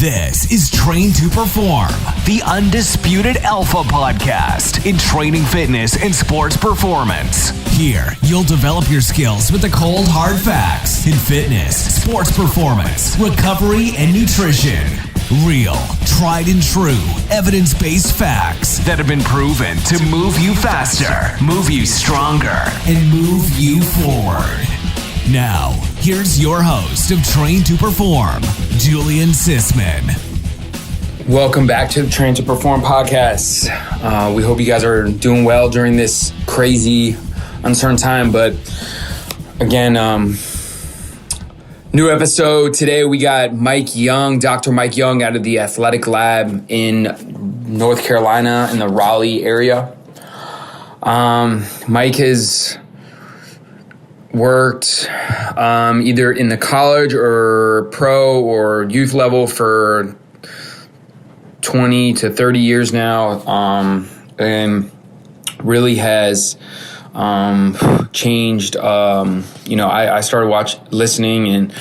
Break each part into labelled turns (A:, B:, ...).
A: This is Train to Perform, the undisputed alpha podcast in training, fitness, and sports performance. Here, you'll develop your skills with the cold, hard facts in fitness, sports performance, recovery, and nutrition. Real, tried and true, evidence-based facts that have been proven to move you faster, move you stronger, and move you forward. Now, here's your host of Train to Perform, Julian Sisman.
B: Welcome back to the Train to Perform podcast. We hope you guys are doing well during this crazy, uncertain time. But again, new episode today. We got Mike Young, Dr. Mike Young out of the Athletic Lab in North Carolina in the Raleigh area. Mike has worked either in the college or pro or youth level for 20 to 30 years now, and really has changed. I started listening and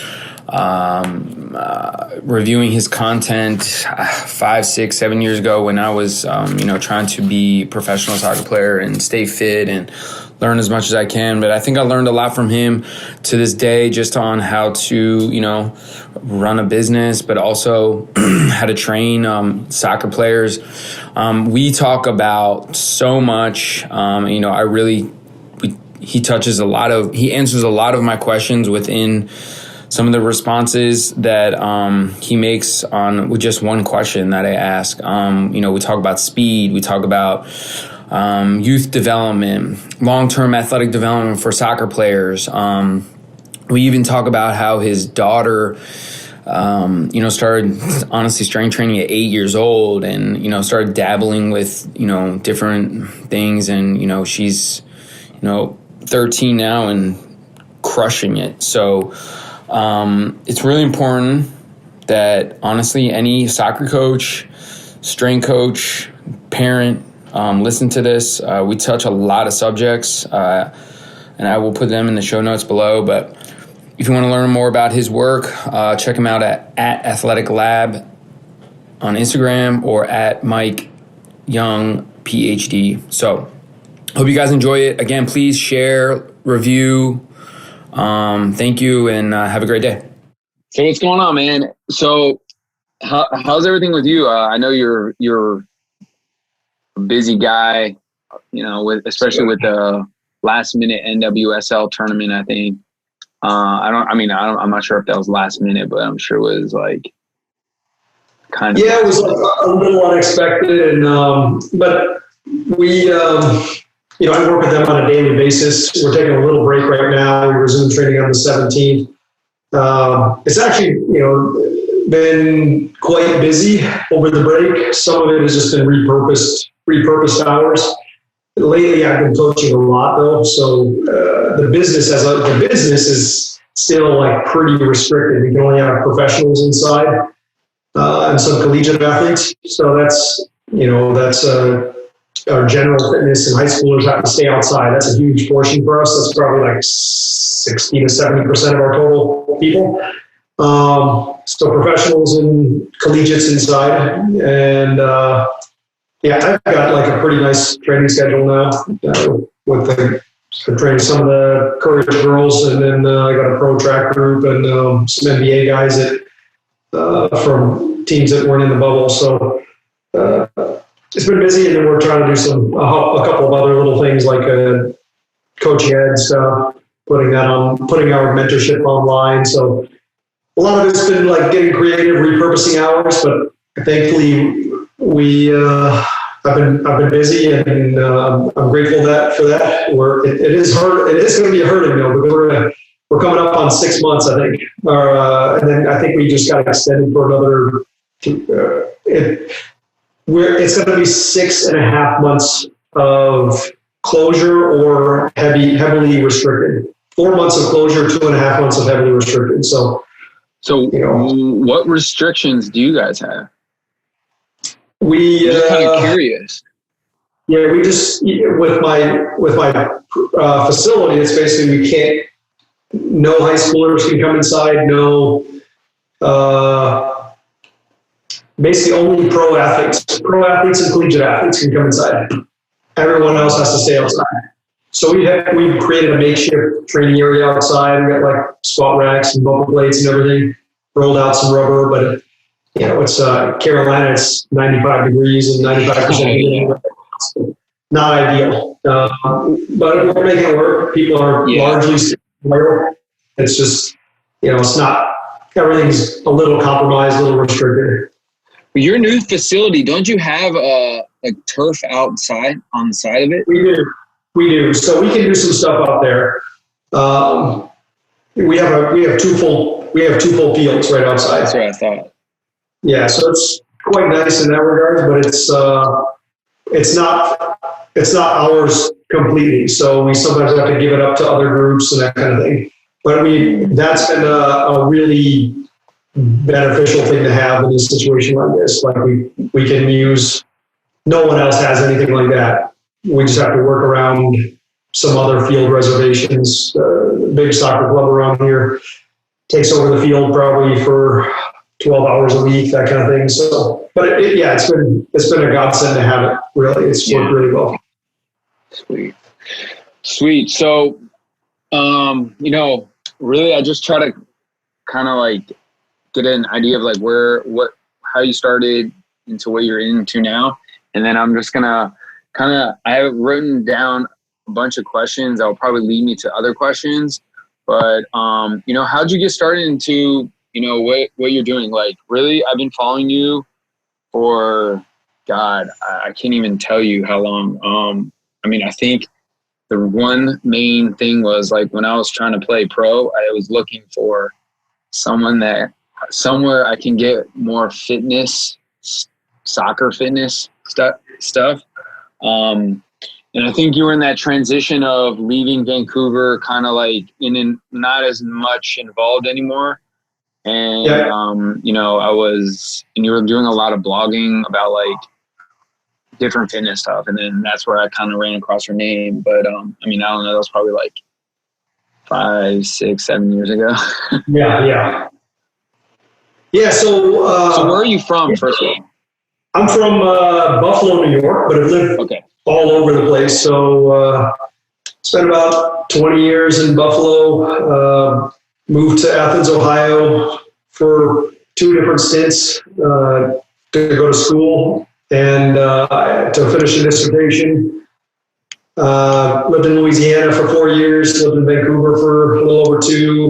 B: reviewing his content 5, 6, 7 years ago when I was trying to be a professional soccer player and stay fit and learn as much as I can. But I think I learned a lot from him to this day, just on how to, run a business, but also how to train soccer players. We talk about so much. He answers a lot of my questions within some of the responses that he makes with just one question that I ask. We talk about speed. We talk about youth development, long-term athletic development for soccer players. We even talk about how his daughter, started honestly strength training at 8 years old and, started dabbling with, different things. And, she's, 13 now and crushing it. So it's really important that, honestly, any soccer coach, strength coach, parent, listen to this. We touch a lot of subjects, and I will put them in the show notes below. But if you want to learn more about his work, check him out at Athletic Lab on Instagram or at Mike Young PhD. So hope you guys enjoy it. Again, please share, review. Thank you, and have a great day.
C: So what's going on, man? So how's everything with you? I know you're a busy guy, especially with the last minute NWSL tournament, I think. I'm not sure if that was last minute, but I'm sure it was like kind of.
D: Yeah, it was a little unexpected, but we, I work with them on a daily basis. We're taking a little break right now. We resume training on the 17th. It's actually, been quite busy over the break. Some of it has just been repurposed hours. Lately, I've been coaching a lot though, so the business is still like pretty restricted. We can only have professionals inside and some collegiate athletes. So that's our general fitness and high schoolers have to stay outside. That's a huge portion for us. That's probably like 60 to 70% of our total people. So professionals and collegiates inside, and I've got like a pretty nice training schedule now. I'm training some of the Courage girls, and then I got a pro track group and some NBA guys from teams that weren't in the bubble. So it's been busy, and then we're trying to do a couple of other little things like coaching ed stuff, putting our mentorship online. So a lot of it's been like getting creative, repurposing hours, but thankfully I've been busy, and I'm grateful for that. It is hard. It is going to be a hurting though, but we're coming up on 6 months, I think, and then I think we just got extended for another. It's going to be 6.5 months of closure or heavily restricted. 4 months of closure, 2.5 months of heavily restricted. So
C: what restrictions do you guys have?
D: I'm
C: just kind of curious.
D: Yeah, we just with my facility, it's basically we can't. No high schoolers can come inside. No basically only pro athletes and collegiate athletes can come inside. Everyone else has to stay outside. So we've created a makeshift training area outside. We got like squat racks and bumper plates and everything, rolled out some rubber, but it's Carolina, it's 95 degrees and 95% humidity. Not ideal. But we're making it work. People are largely still. It's just, it's not, everything's a little compromised, a little restricted.
C: Your new facility, don't you have like turf outside on the side of it?
D: We do. So we can do some stuff out there. We have two full fields right outside.
C: That's what I thought.
D: Yeah, so it's quite nice in that regard, but it's not ours completely. So we sometimes have to give it up to other groups and that kind of thing. But that's been a really beneficial thing to have in a situation like this. Like we can use, no one else has anything like that. We just have to work around some other field reservations. Big soccer club around here takes over the field probably for 12 hours a week, that kind of thing. So, but it's been a godsend to have it. Really, it's worked really well.
C: Sweet. So, really, I just try to kind of like get an idea of like how you started into what you're into now, and then I'm just gonna I have written down a bunch of questions that will probably lead me to other questions. But how'd you get started into what you're doing? Like, really, I've been following you for, God, I can't even tell you how long. I think the one main thing was like when I was trying to play pro, I was looking for somewhere I can get more fitness, soccer fitness stuff. And I think you were in that transition of leaving Vancouver, kind of like not as much involved anymore. And, you were doing a lot of blogging about like different fitness stuff. And then that's where I kind of ran across your name. But, I don't know, that was probably like 5, 6, 7 years ago.
D: Yeah. So
C: where are you from, first of all?
D: I'm from Buffalo, New York, but I've lived all over the place. So spent about 20 years in Buffalo, moved to Athens, Ohio for 2 different stints to go to school and to finish a dissertation. Lived in Louisiana for 4 years, lived in Vancouver for a little over 2,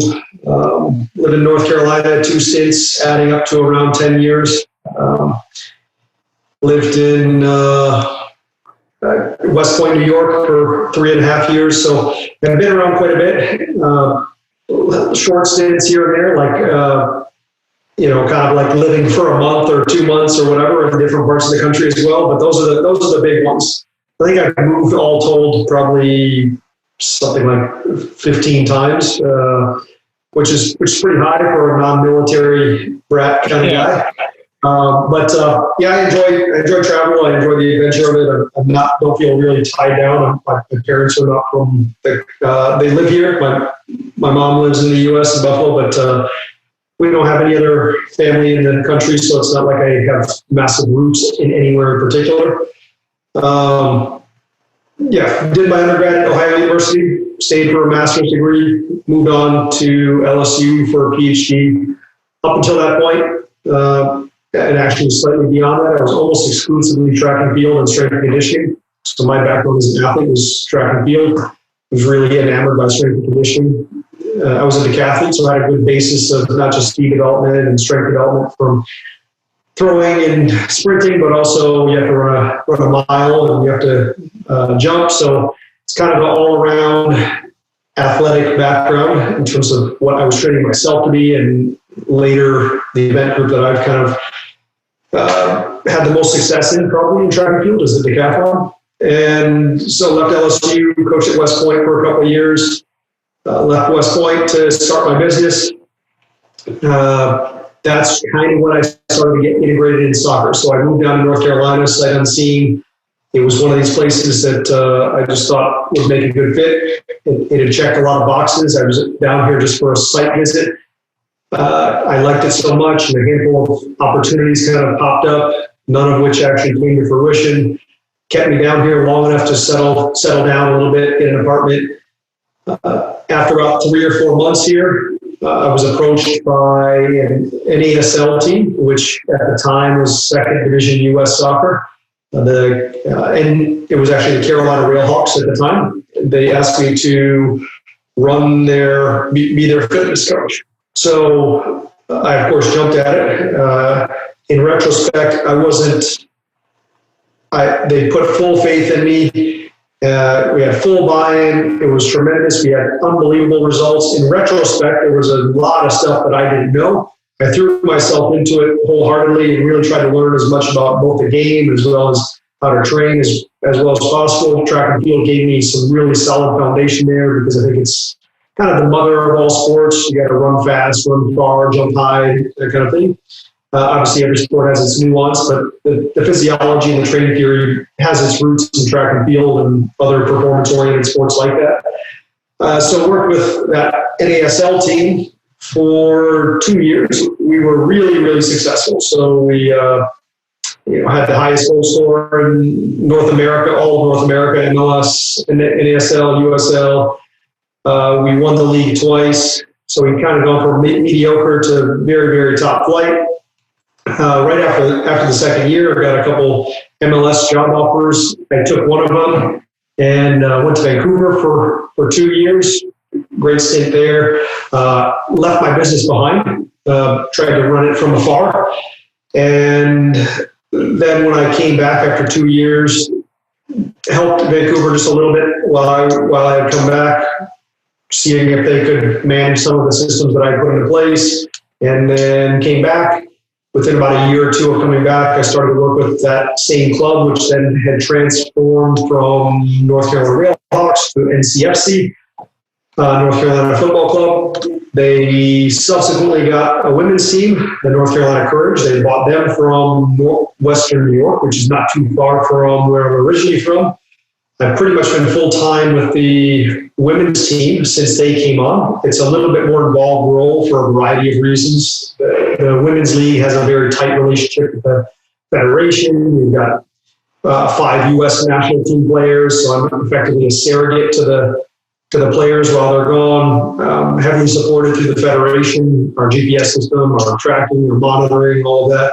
D: lived in North Carolina, 2 stints, adding up to around 10 years. Lived in West Point, New York for 3.5 years. So I've been around quite a bit. Short stints here and there, like, kind of like living for a month or 2 months or whatever in different parts of the country as well. But those are the big ones. I think I've moved all told probably something like 15 times, which is pretty high for a non-military brat kind of guy. I enjoy travel. I enjoy the adventure of it. Don't feel really tied down. My parents are not from they live here. My mom lives in the U.S. in Buffalo, but we don't have any other family in the country, so it's not like I have massive roots in anywhere in particular. Did my undergrad at Ohio University, stayed for a master's degree, moved on to LSU for a PhD. Up until that point, and actually slightly beyond that, I was almost exclusively track and field and strength and conditioning. So my background as an athlete was track and field. I was really enamored by strength and conditioning. I was a decathlete, so I had a good basis of not just speed development and strength development from throwing and sprinting, but also you have to run a mile and you have to jump. So it's kind of an all-around athletic background in terms of what I was training myself to be, and later the event group that I've kind of had the most success in probably in track and field is the decathlon. And so left LSU, coached at West Point for a couple of years, left West Point to start my business. That's kind of when I started to get integrated in soccer. So I moved down to North Carolina, sight unseen. It was one of these places that I just thought would make a good fit. It had checked a lot of boxes. I was down here just for a site visit. I liked it so much, and a handful of opportunities kind of popped up, none of which actually came to fruition. Kept me down here long enough to settle down a little bit, get an apartment. After about 3 or 4 months here, I was approached by an NASL team, which at the time was second division U.S. soccer. And it was actually the Carolina Railhawks at the time. They asked me to be their fitness coach. So I, of course, jumped at it. In retrospect, they put full faith in me. We had full buy-in. It was tremendous. We had unbelievable results. In retrospect, there was a lot of stuff that I didn't know. I threw myself into it wholeheartedly and really tried to learn as much about both the game as well as how to train as well as possible. Track and field gave me some really solid foundation there because I think it's kind of the mother of all sports. You got to run fast, run far, jump high, that kind of thing. Obviously, every sport has its nuance, but the physiology and the training theory has its roots in track and field and other performance-oriented sports like that. So I worked with that NASL team for 2 years. We were really, really successful. So we had the highest goal scorer in North America, all of North America, MLS, NASL, USL. We won the league twice. So we kind of gone from mediocre to very, very top flight. Right after the second year, I got a couple MLS job offers. I took one of them and went to Vancouver for 2 years. Great stint there. Left my business behind. Tried to run it from afar. And then when I came back after 2 years, helped Vancouver just a little bit while I had come back, seeing if they could manage some of the systems that I put into place, and then came back. Within about a year or two of coming back, I started to work with that same club, which then had transformed from North Carolina Railhawks to NCFC, North Carolina Football Club. They subsequently got a women's team, the North Carolina Courage. They bought them from Western New York, which is not too far from where I'm originally from. I've pretty much been full-time with the women's team since they came on. It's a little bit more involved role for a variety of reasons. The women's league has a very tight relationship with the federation. We've got 5 U.S. national team players, so I'm effectively a surrogate to the players while they're gone. Heavily supported through the federation, our GPS system, our tracking, our monitoring, all of that.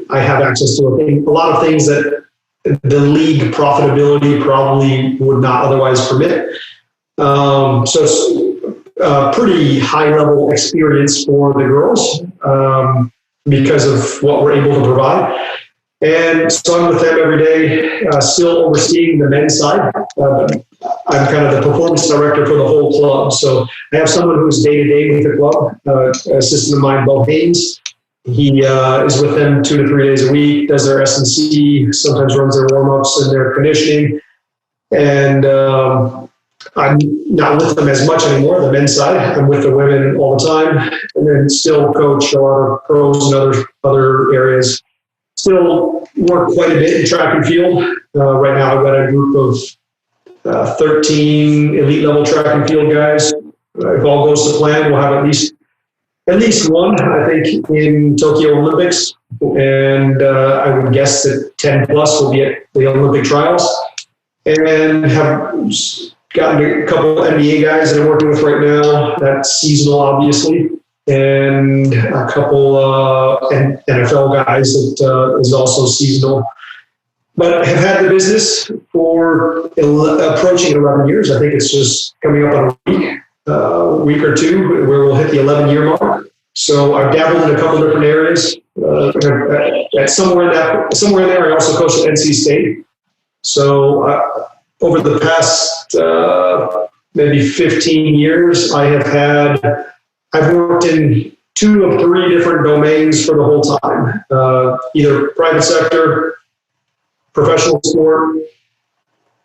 D: I have access to a lot of things that the league profitability probably would not otherwise permit. So it's a pretty high-level experience for the girls because of what we're able to provide. And so I'm with them every day, still overseeing the men's side. I'm kind of the performance director for the whole club. So I have someone who's day-to-day with the club, assistant of mine, Bo Haynes. He is with them 2 to 3 days a week, does their S&C, sometimes runs their warm-ups and their conditioning. And I'm not with them as much anymore, the men's side. I'm with the women all the time. And then still coach a lot of pros and other areas. Still work quite a bit in track and field. Right now I've got a group of 13 elite-level track and field guys. If all goes to plan, we'll have at least one, I think, in Tokyo Olympics. And I would guess that 10 plus will be at the Olympic trials. And have gotten a couple of NBA guys that I'm working with right now. That's seasonal, obviously. And a couple NFL guys that is also seasonal. But have had the business for approaching 11 years. I think it's just coming up on a week or two where we'll hit the 11-year mark. So I've dabbled in a couple different areas. Somewhere in there, I also coached at NC State. So over the past maybe 15 years, I've worked in 2 of 3 different domains for the whole time, either private sector, professional sport,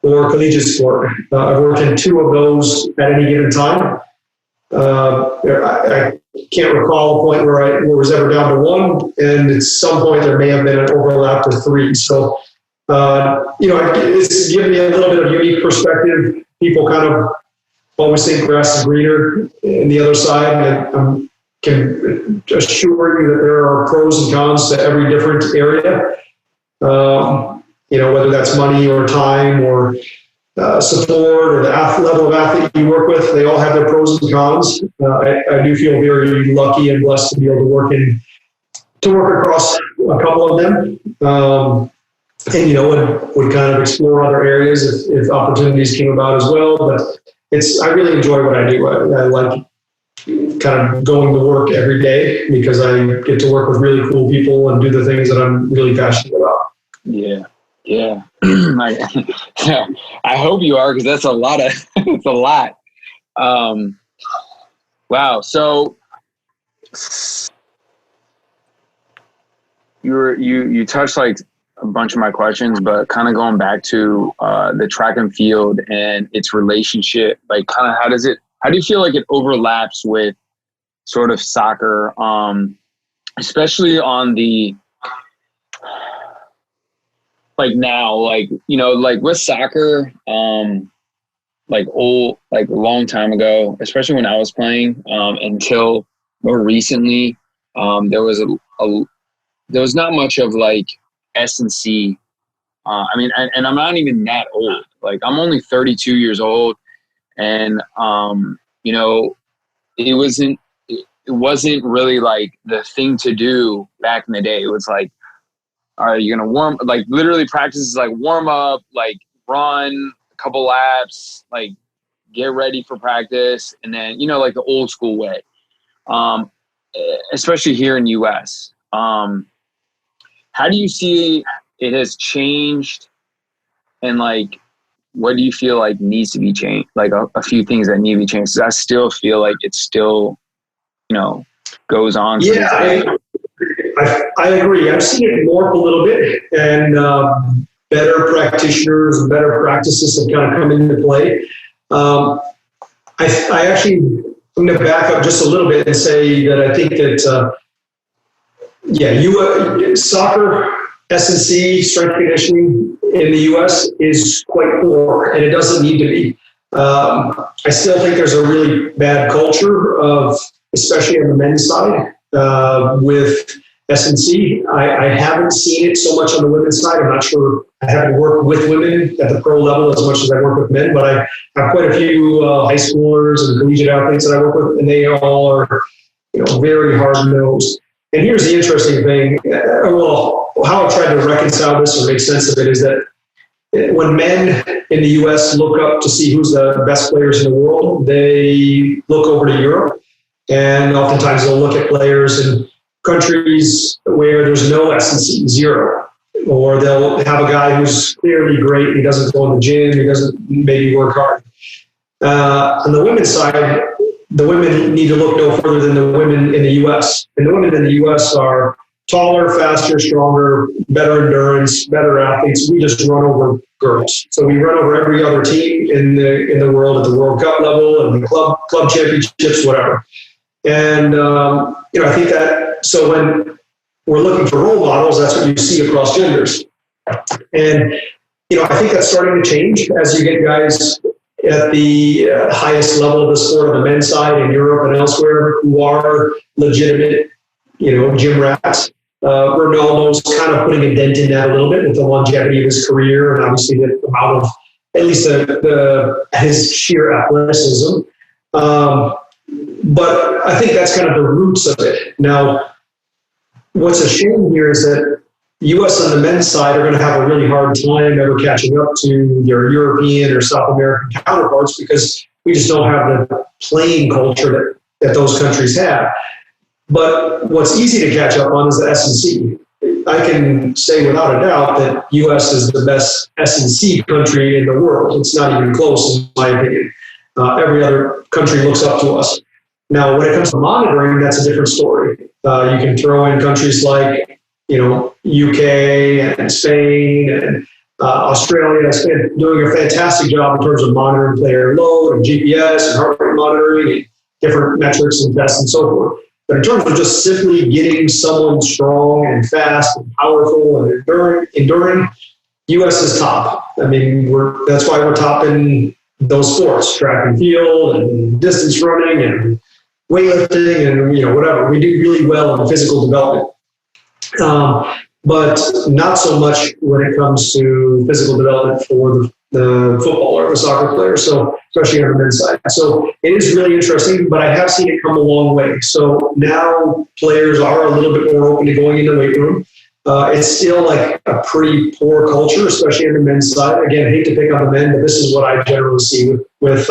D: or collegiate sport. I've worked in 2 of those at any given time. I can't recall a point where I was ever down to 1, and at some point there may have been an overlap with 3. So, it's given me a little bit of unique perspective. People kind of always think grass is greener in the other side, and I'm can assure you that there are pros and cons to every different area. Whether that's money or time or support or the level of athlete you work with, they all have their pros and cons. I do feel very lucky and blessed to be able to work across a couple of them. Would kind of explore other areas if opportunities came about as well. But I really enjoy what I do. I like kind of going to work every day because I get to work with really cool people and do the things that I'm really passionate about.
C: Yeah. I hope you are, because that's a lot. It's a lot. Wow. So you touched like a bunch of my questions, but kind of going back to the track and field and its relationship, like kind of how do you feel like it overlaps with sort of soccer, especially on the, like now, like, like with soccer, like a long time ago, especially when I was playing, until more recently, there was not much of like S&C. And I'm not even that old. Like I'm only 32 years old, and it wasn't really like the thing to do back in the day. It was like, all right, you're gonna literally practice like warm up, like run a couple laps, like get ready for practice, and then like the old school way. Especially here in US. How do you see it has changed, and like what do you feel like needs to be changed? Like a few things that need to be changed. I still feel like it's still, goes on.
D: Yeah, I agree. I've seen it morph a little bit, and better practitioners and better practices have kind of come into play. I'm going to back up just a little bit and say that I think that, soccer, S&C, strength conditioning in the U.S. is quite poor, and it doesn't need to be. I still think there's a really bad culture especially on the men's side, with S&C. I haven't seen it so much on the women's side. I'm not sure. I haven't worked with women at the pro level as much as I work with men, but I have quite a few high schoolers and collegiate athletes that I work with, and they all are, very hard-nosed. And here's the interesting thing. How I've tried to reconcile this or make sense of it is that when men in the U.S. look up to see who's the best players in the world, they look over to Europe, and oftentimes they'll look at players in countries where there's no S&C, zero. Or they'll have a guy who's clearly great. He doesn't go in the gym. He doesn't maybe work hard. On the women's side, the women need to look no further than the women in the U.S. And the women in the U.S. are taller, faster, stronger, better endurance, better athletes. We just run over girls. So we run over every other team in the world at the World Cup level and the club championships, whatever. And I think that so when we're looking for role models, that's what you see across genders. And I think that's starting to change as you get guys at the highest level of the sport on the men's side in Europe and elsewhere who are legitimate, gym rats. Ronaldo's kind of putting a dent in that a little bit with the longevity of his career and obviously the amount of, at least his sheer athleticism. But I think that's kind of the roots of it. Now, what's a shame here is that U.S. on the men's side are going to have a really hard time ever catching up to their European or South American counterparts because we just don't have the playing culture that those countries have. But what's easy to catch up on is the S&C. I can say without a doubt that U.S. is the best S&C country in the world. It's not even close, in my opinion. Every other country looks up to us. Now, when it comes to monitoring, that's a different story. You can throw in countries like, UK and Spain and Australia. Spain doing a fantastic job in terms of monitoring player load and GPS and heart rate monitoring and different metrics and tests and so forth. But in terms of just simply getting someone strong and fast and powerful and enduring, U.S. is top. I mean, that's why we're top in those sports, track and field and distance running and weightlifting and whatever. We do really well in physical development, but not so much when it comes to physical development for the footballer or the soccer player. So especially on the men's side. So it is really interesting, but I have seen it come a long way. So now players are a little bit more open to going in the weight room. It's still like a pretty poor culture, especially on the men's side. Again, I hate to pick on the men, but this is what I generally see with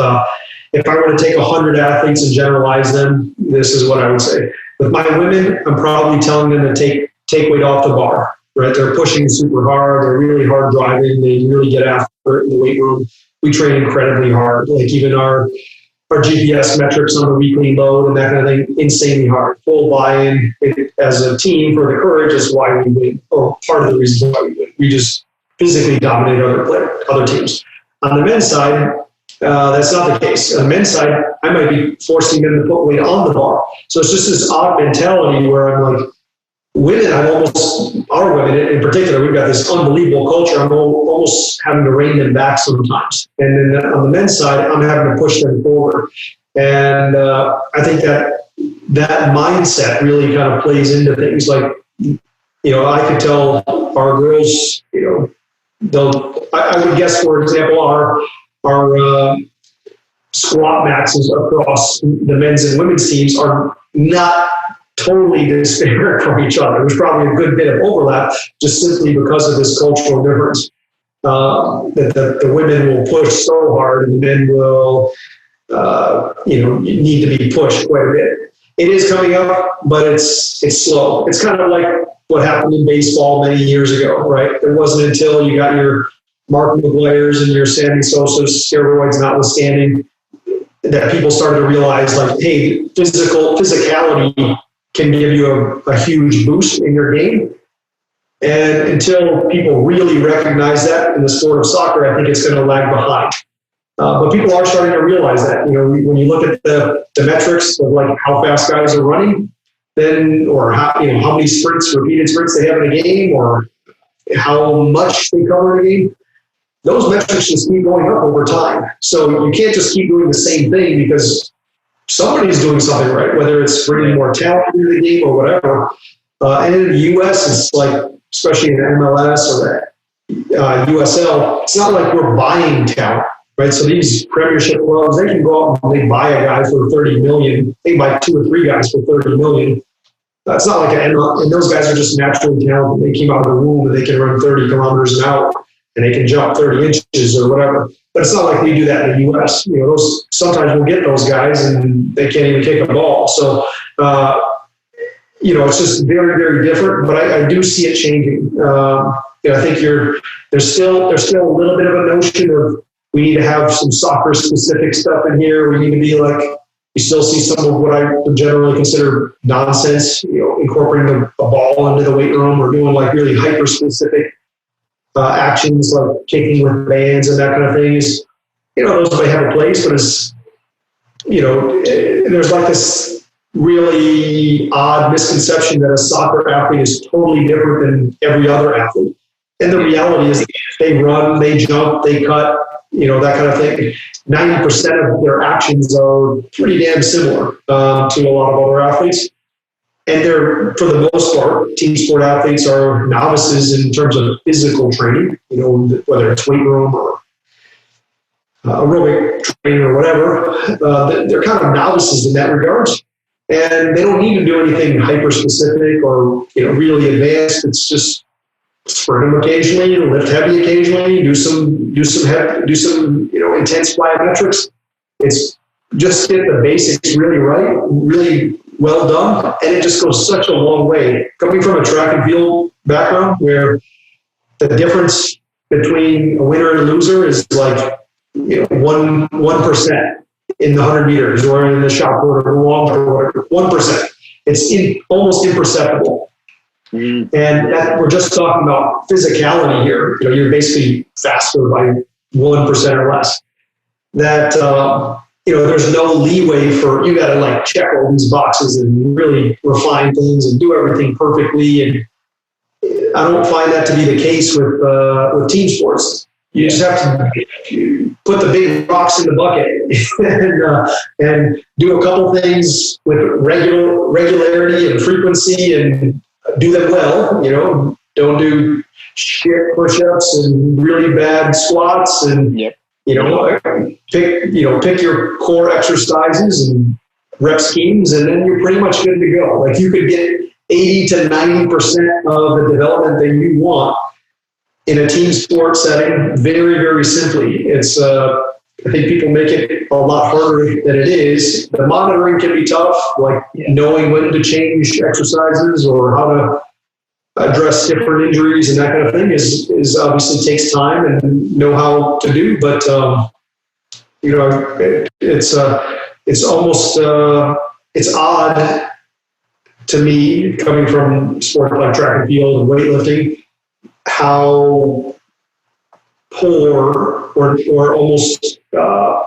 D: if I were to take 100 athletes and generalize them, this is what I would say. With my women, I'm probably telling them to take weight off the bar, right? They're pushing super hard. They're really hard driving. They really get after it in the weight room. We train incredibly hard. Like even our GPS metrics on the weekly load and that kind of thing, insanely hard. Full buy-in as a team for the courage is why we win, or part of the reason why we win. We just physically dominate other teams. On the men's side, that's not the case. On the men's side, I might be forcing them to put weight on the bar. So it's just this odd mentality where I'm like, women, our women in particular, we've got this unbelievable culture. I'm almost having to rein them back sometimes. And then on the men's side, I'm having to push them forward. And I think that mindset really kind of plays into things. Like, I could tell our girls, I would guess, for example, our squat maxes across the men's and women's teams are not totally disparate from each other. There's probably a good bit of overlap just simply because of this cultural difference. That the women will push so hard and the men will, need to be pushed quite a bit. It is coming up, but it's slow. It's kind of like what happened in baseball many years ago, right? It wasn't until you got your Mark McGuire's and your Sammy Sosa's, steroids notwithstanding, that people started to realize, like, hey, physicality can give you a huge boost in your game. And until people really recognize that in the sport of soccer, I think it's going to lag behind. But people are starting to realize that. When you look at the metrics of like how fast guys are running, then or how many repeated sprints they have in a game, or how much they cover in a game, those metrics just keep going up over time. So you can't just keep doing the same thing because somebody's doing something right, whether it's bringing more talent into the game or whatever. And in the U.S., it's like, especially in the MLS or the USL, it's not like we're buying talent, right? So these Premiership clubs, they can go out and they buy a guy for $30 million. They buy 2 or 3 guys for $30 million. It's not like and those guys are just naturally talented. They came out of the womb and they can run 30 kilometers an hour and they can jump 30 inches or whatever. But it's not like we do that in the U.S. Sometimes we'll get those guys and they can't even kick a ball. So, it's just very, very different. But I do see it changing. I think there's still a little bit of a notion of we need to have some soccer specific stuff in here. We need to be like, you still see some of what I would generally consider nonsense. Incorporating a ball into the weight room or doing like really hyper specific actions like kicking with bands and that kind of thing is, those may have a place, but it's, there's like this really odd misconception that a soccer athlete is totally different than every other athlete. And the reality is they run, they jump, they cut, that kind of thing. 90% of their actions are pretty damn similar to a lot of other athletes. And they're, for the most part, team sport athletes are novices in terms of physical training, whether it's weight room or aerobic training or whatever. They're kind of novices in that regard. And they don't need to do anything hyper-specific or, really advanced. It's just sprint them occasionally, lift heavy occasionally, do some intense plyometrics. It's just get the basics really right, really well done, and it just goes such a long way. Coming from a track and field background where the difference between a winner and a loser is like 1% in the 100 meters or in the shot put or the long or 1%. It's almost imperceptible. Mm-hmm. And we're just talking about physicality here. You're basically faster by 1% or less. That there's no leeway for, you got to like check all these boxes and really refine things and do everything perfectly. And I don't find that to be the case with team sports. You just have to put the big rocks in the bucket and do a couple things with regularity and frequency and do them well. Don't do shit push-ups and really bad squats and pick your core exercises and rep schemes, and then you're pretty much good to go. Like you could get 80 to 90% of the development that you want in a team sport setting very, very simply. It's I think people make it a lot harder than it is. The monitoring can be tough, like knowing when to change exercises or how to address different injuries and that kind of thing is obviously takes time and know how to do. But it's almost it's odd to me, coming from sport like track and field and weightlifting, how poor or almost I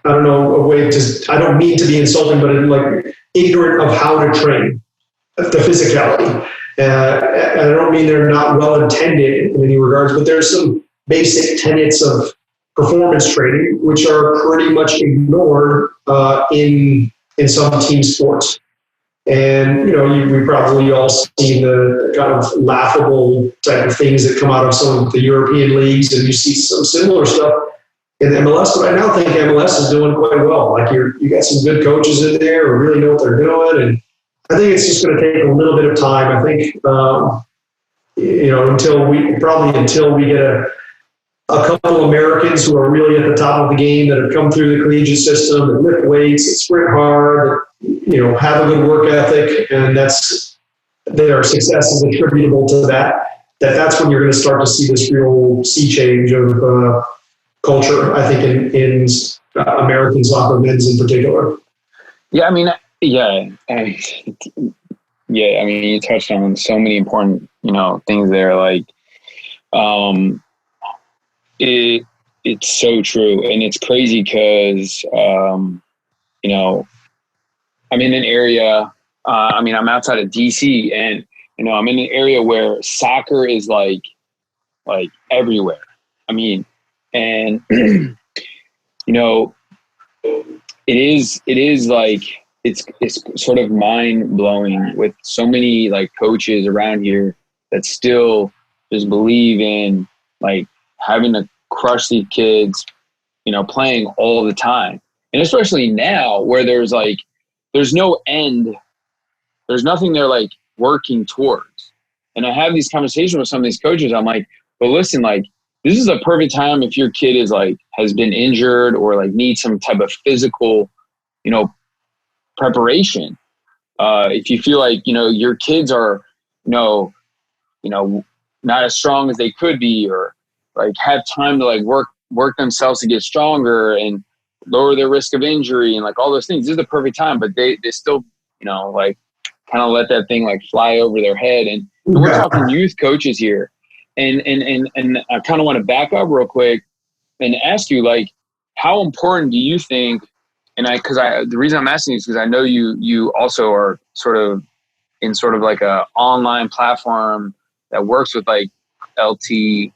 D: don't know a way to, I don't mean to be insulting, but like ignorant of how to train, the physicality. And I don't mean they're not well intended in any regards, but there's some basic tenets of performance training which are pretty much ignored in some team sports. And, we probably all seen the kind of laughable type of things that come out of some of the European leagues, and you see some similar stuff in MLS, but I now think MLS is doing quite well. Like you got some good coaches in there who really know what they're doing, and I think it's just going to take a little bit of time. I think, until we get a couple Americans who are really at the top of the game that have come through the collegiate system, that lift weights, that sprint hard, that, have a good work ethic, and their success is attributable to that's when you're going to start to see this real sea change of culture, I think, in American soccer, men's in particular.
C: Yeah, I mean, you touched on so many important, things there. Like, it's so true, and it's crazy because, I'm in an area. I'm outside of DC, and I'm in an area where soccer is like everywhere. I mean, and it is like it's sort of mind blowing with so many like coaches around here that still just believe in like having to crush these kids, playing all the time, and especially now where there's no end. There's nothing they're like working towards. And I have these conversations with some of these coaches. I'm like, but listen, like, this is a perfect time if your kid is like, has been injured or like needs some type of physical, preparation. If you feel like, your kids are, not as strong as they could be, or like have time to like work themselves to get stronger and lower their risk of injury and like all those things. This is the perfect time, but they still, like kind of let that thing like fly over their head. And we're talking youth coaches here. And I kind of want to back up real quick and ask you, like, how important do you think, the reason I'm asking is because I know you also are sort of like a online platform that works with like LTE.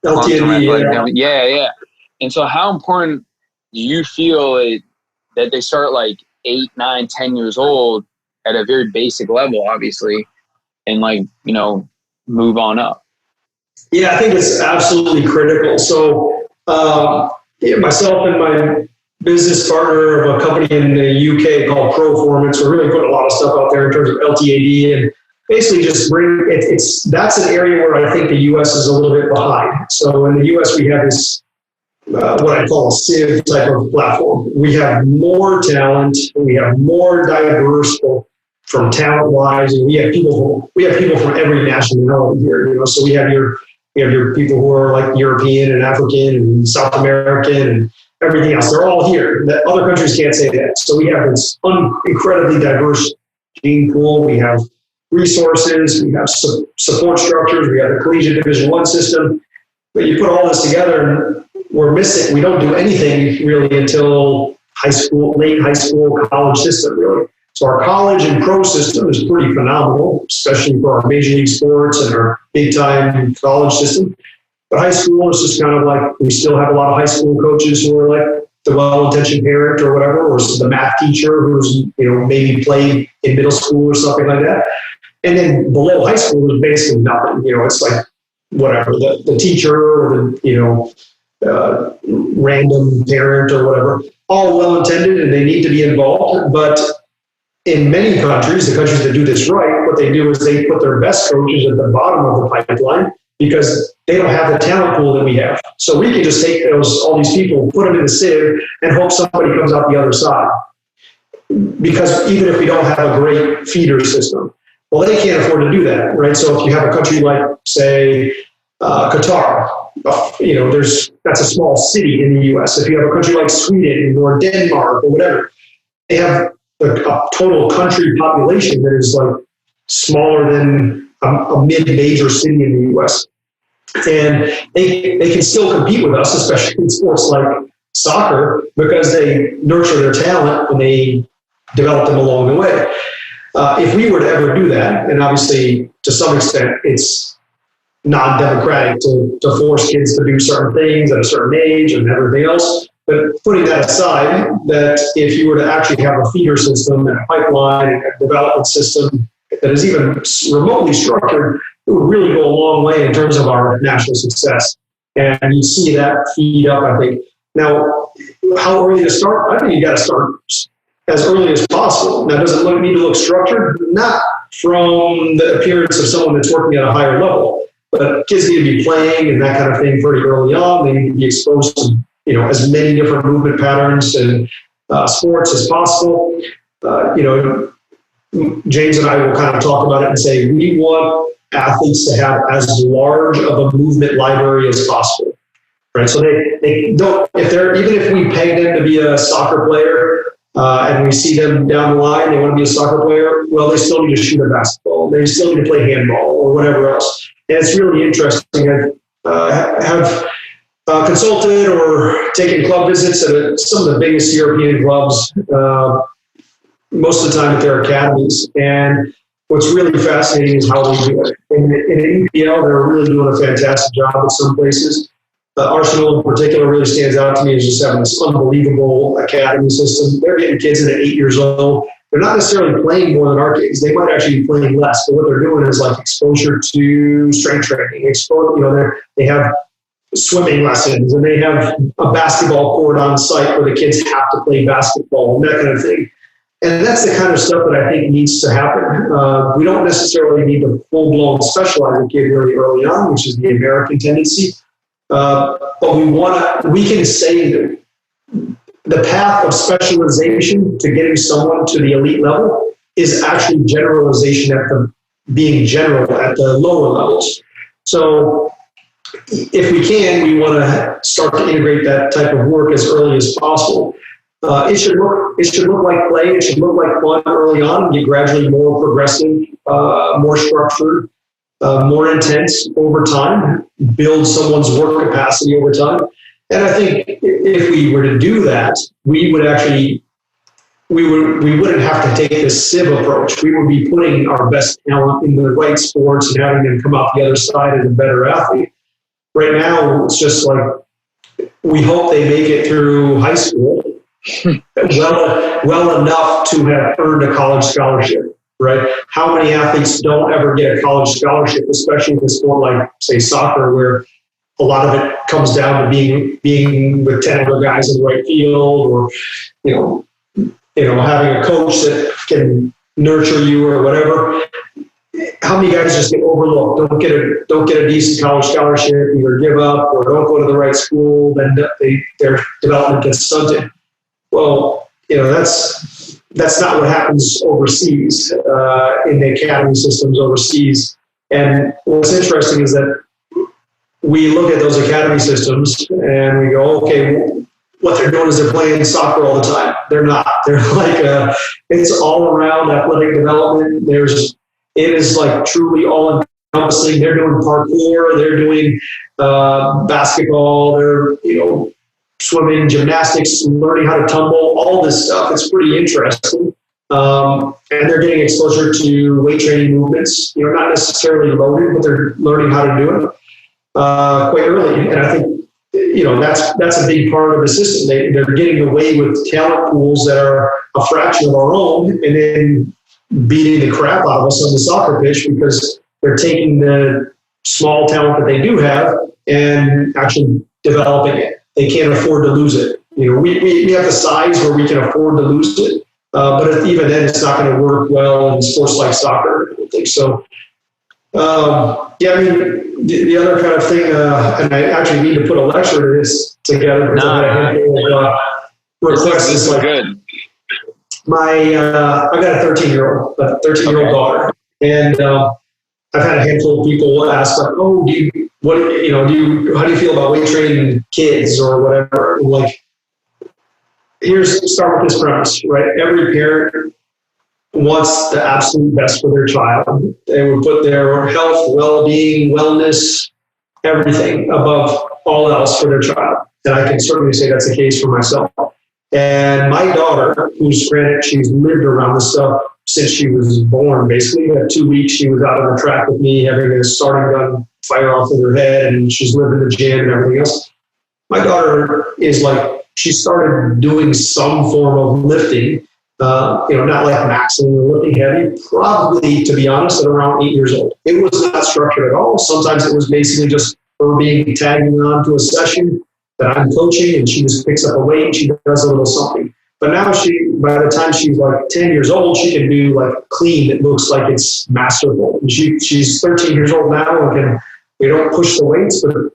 C: Yeah. And so how important do you feel that they start like 8, 9, 10 years old at a very basic level, obviously, and like, move on up?
D: Yeah, I think it's absolutely critical. So myself and my business partner of a company in the UK called Proformance, we're really putting a lot of stuff out there in terms of LTAD and basically just that's an area where I think the US is a little bit behind. So in the US, we have this, what I call a Civ type of platform. We have more talent, we have more diverse from talent wise, and we have people from every nationality here. So we have your people who are like European and African and South American and everything else. They're all here. Other countries can't say that. So we have this incredibly diverse gene pool. We have resources. We have support structures. We have the collegiate Division I system. But you put all this together, and we're missing. We don't do anything really until late high school, college system really. So our college and pro system is pretty phenomenal, especially for our major league sports and our big time college system. But high school is just kind of like, we still have a lot of high school coaches who are like the well-intentioned parent or whatever, or the math teacher who's, maybe played in middle school or something like that. And then below high school is basically nothing. It's like whatever, the teacher or the, random parent or whatever, all well-intended and they need to be involved. But in many countries, the countries that do this right, what they do is they put their best coaches at the bottom of the pipeline because they don't have the talent pool that we have. So we can just take all these people, put them in the sieve, and hope somebody comes out the other side. Because even if we don't have a great feeder system, well, they can't afford to do that, right? So if you have a country like, say, Qatar, that's a small city in the U.S. If you have a country like Sweden or Denmark or whatever, they have a total country population that is like smaller than a mid-major city in the U.S. And they can still compete with us, especially in sports like soccer, because they nurture their talent and they develop them along the way. If we were to ever do that, and obviously to some extent it's non-democratic to force kids to do certain things at a certain age and everything else, but putting that aside, that if you were to actually have a feeder system and a pipeline and a development system that is even remotely structured, it would really go a long way in terms of our national success. And you see that feed up, I think. Now, how early to start? I think you got to start as early as possible. Now, does it need to look structured? Not from the appearance of someone that's working at a higher level, but kids need to be playing and that kind of thing pretty early on. They need to be exposed to as many different movement patterns and sports as possible. James and I will kind of talk about it and say we want athletes to have as large of a movement library as possible, right? So they don't, even if we pay them to be a soccer player and we see them down the line, they want to be a soccer player, well, they still need to shoot a basketball. They still need to play handball or whatever else. And it's really interesting. I have consulted or taken club visits at some of the biggest European clubs, most of the time at their academies. And what's really fascinating is how they do it. In EPL, they're really doing a fantastic job at some places. Arsenal in particular really stands out to me as just having this unbelievable academy system. They're getting kids in at 8 years old. They're not necessarily playing more than our kids. They might actually be playing less, but what they're doing is like exposure to strength training. They have swimming lessons and they have a basketball court on site where the kids have to play basketball and that kind of thing. And that's the kind of stuff that I think needs to happen. We don't necessarily need to full-blown specialize a kid really early on, which is the American tendency. But we can say that the path of specialization to getting someone to the elite level is actually generalization being general at the lower levels. So if we can, we want to start to integrate that type of work as early as possible. It should look like play. It should look like fun early on and get gradually more progressive, more structured, more intense over time, build someone's work capacity over time. And I think if we were to do that, we wouldn't have to take this sieve approach. We would be putting our best talent in the right sports and having them come out the other side as a better athlete. Right now, it's just like we hope they make it through high school well enough to have earned a college scholarship, right? How many athletes don't ever get a college scholarship, especially in a sport like, say, soccer, where a lot of it comes down to being with 10 other guys in the right field, or having a coach that can nurture you or whatever. How many guys just get overlooked? Don't get a decent college scholarship, either give up or don't go to the right school, then their development gets stunted. Well, that's not what happens overseas in the academy systems overseas. And what's interesting is that we look at those academy systems and we go, okay, what they're doing is they're playing soccer all the time. They're not. They're like it's all around athletic development. It is like truly all encompassing. They're doing parkour. They're doing basketball. They're swimming, gymnastics, learning how to tumble. All this stuff. It's pretty interesting. And they're getting exposure to weight training movements. Not necessarily loaded, but they're learning how to do it. quite early. And I think, that's a big part of the system. They're getting away with talent pools that are a fraction of our own, and then beating the crap out of us on the soccer pitch because they're taking the small talent that they do have and actually developing it. They can't afford to lose it. We have the size where we can afford to lose it, but even then, it's not going to work well in sports like soccer. I don't think so. The other kind of thing, and I actually need to put a lecture to this together because I had a handful of requests.
C: This is good.
D: I've got a 13-year-old daughter, and I've had a handful of people ask, like, "Oh, how do you feel about weight training kids or whatever?" I'm like, start with this premise, right? Every parent wants the absolute best for their child. They would put their health, well-being, wellness, everything above all else for their child. And I can certainly say that's the case for myself. And my daughter, she's lived around this stuff since she was born, basically. At 2 weeks, she was out on the track with me, having a starting gun fire off of her head, and she's lived in the gym and everything else. My daughter is she started doing some form of lifting, not like maxing or lifting heavy, probably, to be honest, at around 8 years old. It was not structured at all. Sometimes it was basically just her tagging on to a session that I'm coaching, and she just picks up a weight and she does a little something. But now by the time she's 10 years old, she can do clean. It looks like it's masterful. And she's 13 years old now, and we don't push the weights, but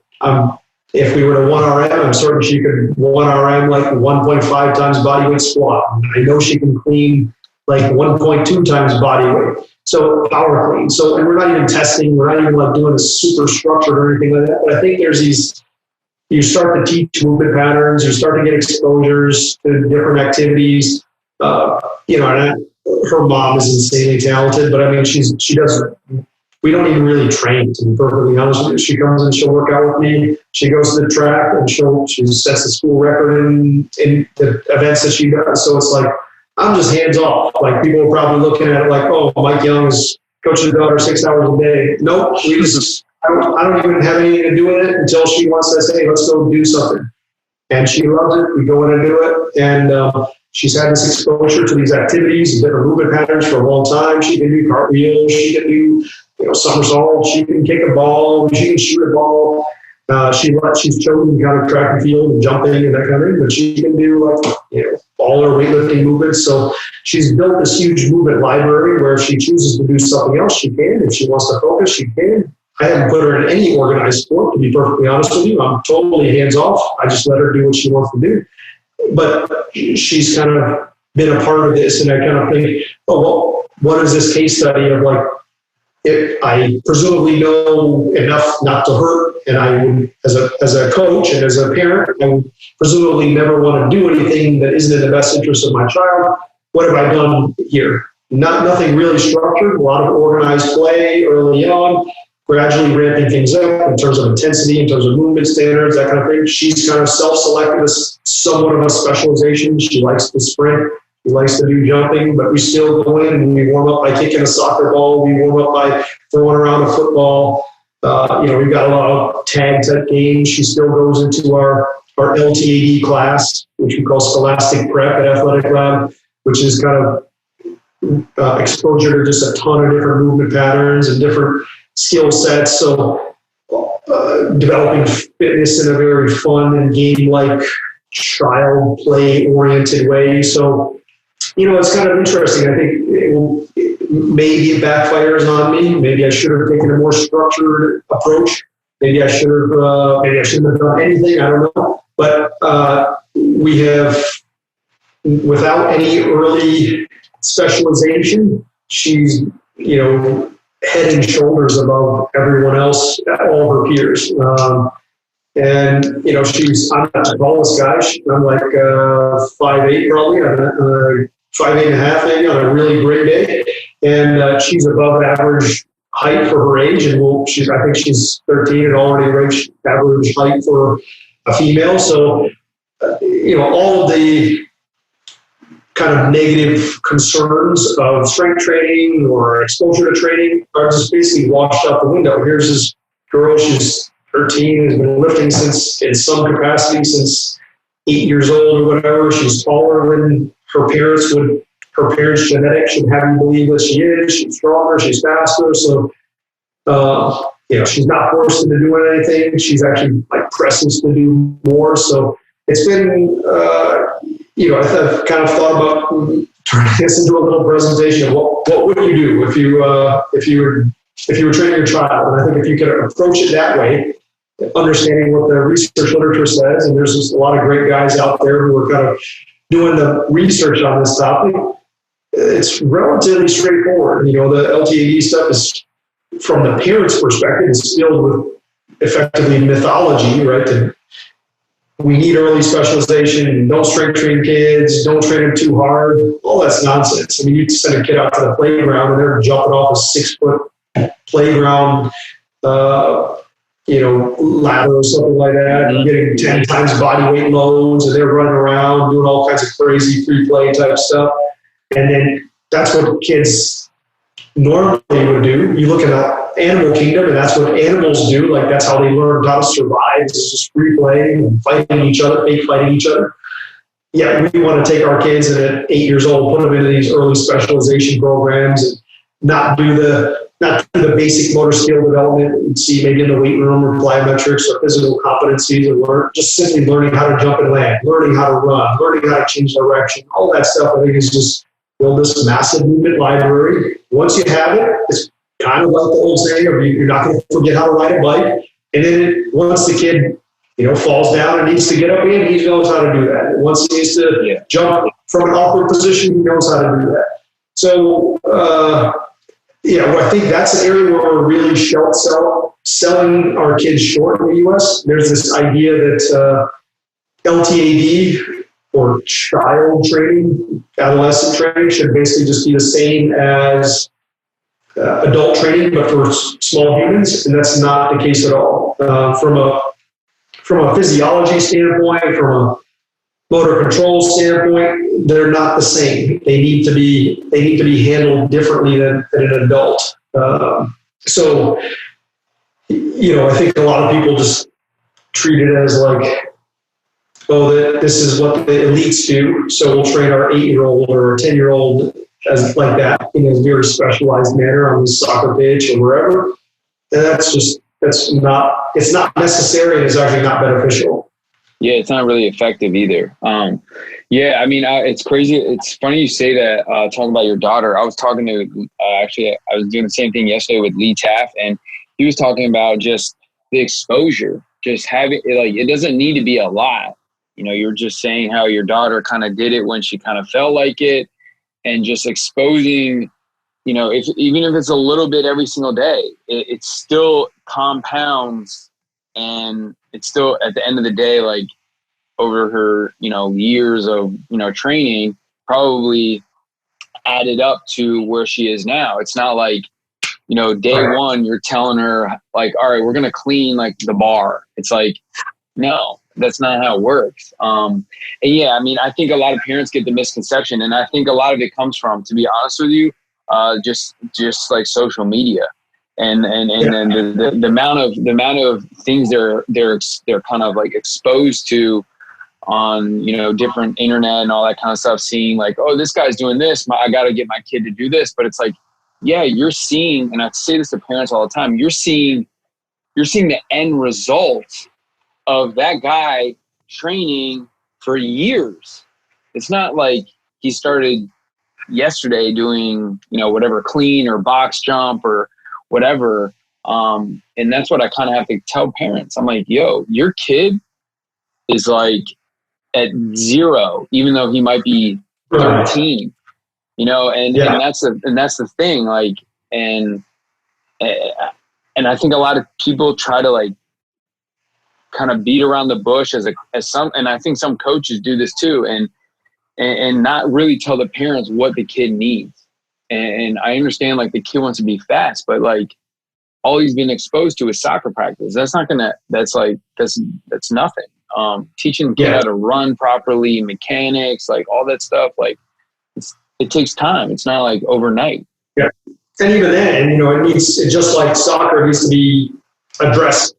D: if we were to 1RM, I'm certain she could 1RM 1.5 times body weight squat. I know she can clean 1.2 times body weight. So power clean. So, and we're not even testing. We're not even doing a super structured or anything like that. But I think there's you start to teach movement patterns. You start to get exposures to different activities. And her mom is insanely talented, but I mean, she doesn't. We don't even really train, to be perfectly honest with you. She comes and she'll work out with me. She goes to the track and she sets the school record in the events that she does. So it's I'm just hands off. People are probably looking at it oh, Mike Young is coaching his daughter 6 hours a day. Nope. I don't even have anything to do with it until she wants to say, hey, let's go do something. And she loves it. We go in and do it. And she's had this exposure to these activities and different movement patterns for a long time. She can do cartwheels. She can do somersault. She can kick a ball. She can shoot a ball. She's chosen kind of track and field and jumping and that kind of thing. But she can do all her weightlifting movements. So she's built this huge movement library where if she chooses to do something else, she can. If she wants to focus, she can. I haven't put her in any organized sport, to be perfectly honest with you. I'm totally hands off. I just let her do what she wants to do. But she's kind of been a part of this, and I kind of think, oh, well, what is this case study of I presumably know enough not to hurt, and I would, as a coach and as a parent, I would presumably never want to do anything that isn't in the best interest of my child. What have I done here? Nothing really structured, a lot of organized play early on, gradually ramping things up in terms of intensity, in terms of movement standards, that kind of thing. She's kind of self-selected as somewhat of a specialization. She likes to sprint. She likes to do jumping, but we still go in and we warm up by kicking a soccer ball. We warm up by throwing around a football. We've got a lot of tag type games. She still goes into our LTAD class, which we call Scholastic Prep at Athletic Lab, which is kind of exposure to just a ton of different movement patterns and different skill sets. So developing fitness in a very fun and game-like child play-oriented way. So, it's kind of interesting. I think maybe it backfires on me. Maybe I should have taken a more structured approach. Maybe I shouldn't have done anything. I don't know. But we have, without any early specialization, she's, head and shoulders above everyone else, all her peers. And I'm not the tallest guy. I'm 5'8" probably, 5'8" and a half maybe on a really great day. And she's above average height for her age. And I think she's 13 and already reached average height for a female. So, all of the kind of negative concerns of strength training or exposure to training are just basically washed out the window. Here's this girl, she's 13, has been lifting since, in some capacity, since 8 years old or whatever. She's taller than her parents would. Her parents' genetics should have you believe that she is. She's stronger. She's faster. So, she's not forced into doing anything. She's actually like presses to do more. So it's been, I've kind of thought about turning this into a little presentation. What would you do if you were training your child? And I think if you could approach it that way, understanding what the research literature says, and there's just a lot of great guys out there who are kind of doing the research on this topic, it's relatively straightforward. The LTAD stuff is, from the parents' perspective, is filled with effectively mythology, right? We need early specialization. Don't strength train kids. Don't train them too hard. All that's nonsense. I mean, you send a kid out to the playground and they're jumping off a 6-foot playground, ladder or something like that, and getting 10 times body weight loads, and they're running around doing all kinds of crazy free play type stuff. And then that's what kids normally would do. You look at the animal kingdom, and that's what animals do. Like, that's how they learn how to survive. It's just free play and fighting each other, fake fighting each other. Yeah, we want to take our kids and at 8 years old, put them into these early specialization programs and not do the basic motor skill development you'd see maybe in the weight room or plyometrics or physical competencies, or just simply learning how to jump and land, learning how to run, learning how to change direction. All that stuff, I think, is just build this massive movement library. Once you have it, it's kind of like the old saying of you're not going to forget how to ride a bike. And then once the kid, falls down and needs to get up again, he knows how to do that. And once he needs to jump from an awkward position, he knows how to do that. So, I think that's an area where we're really selling our kids short in the U.S. There's this idea that LTAD, or child training, adolescent training, should basically just be the same as adult training, but for small humans, and that's not the case at all. From a physiology standpoint, from a motor control standpoint, they're not the same. They need to be handled differently than an adult. I think a lot of people just treat it as like, this is what the elites do, so we'll train our 8-year-old or 10-year-old as like that in a very specialized manner on the soccer pitch or wherever. And it's not necessary, and it's actually not beneficial.
C: Yeah, it's not really effective either. It's crazy. It's funny you say that, talking about your daughter. I was talking to, I was doing the same thing yesterday with Lee Taff, and he was talking about just the exposure, just having, it doesn't need to be a lot. You're just saying how your daughter kind of did it when she kind of felt like it, and just exposing, even if it's a little bit every single day, it still compounds, and it's still, at the end of the day, like, over her, years of, training, probably added up to where she is now. It's not like, day one, you're telling her like, all right, we're going to clean like the bar. It's like, no, that's not how it works. I think a lot of parents get the misconception, and I think a lot of it comes from, to be honest with you, just like social media. And the amount of things they're kind of like exposed to on, different internet and all that kind of stuff, seeing like, oh, this guy's doing this, I got to get my kid to do this. But it's like, yeah, you're seeing, and I say this to parents all the time, you're seeing the end result of that guy training for years. It's not like he started yesterday doing, whatever, clean or box jump or whatever. And that's what I kind of have to tell parents. I'm like, yo, your kid is like at 0, even though he might be 13, and that's the thing. Like, and I think a lot of people try to like kind of beat around the bush and I think some coaches do this too. And not really tell the parents what the kid needs. And I understand like the kid wants to be fast, but like all he's been exposed to is soccer practice. That's nothing. Teaching the kid how to run properly, mechanics, like all that stuff, like it takes time. It's not like overnight.
D: Yeah. And even then, it needs, just like soccer, needs to be addressed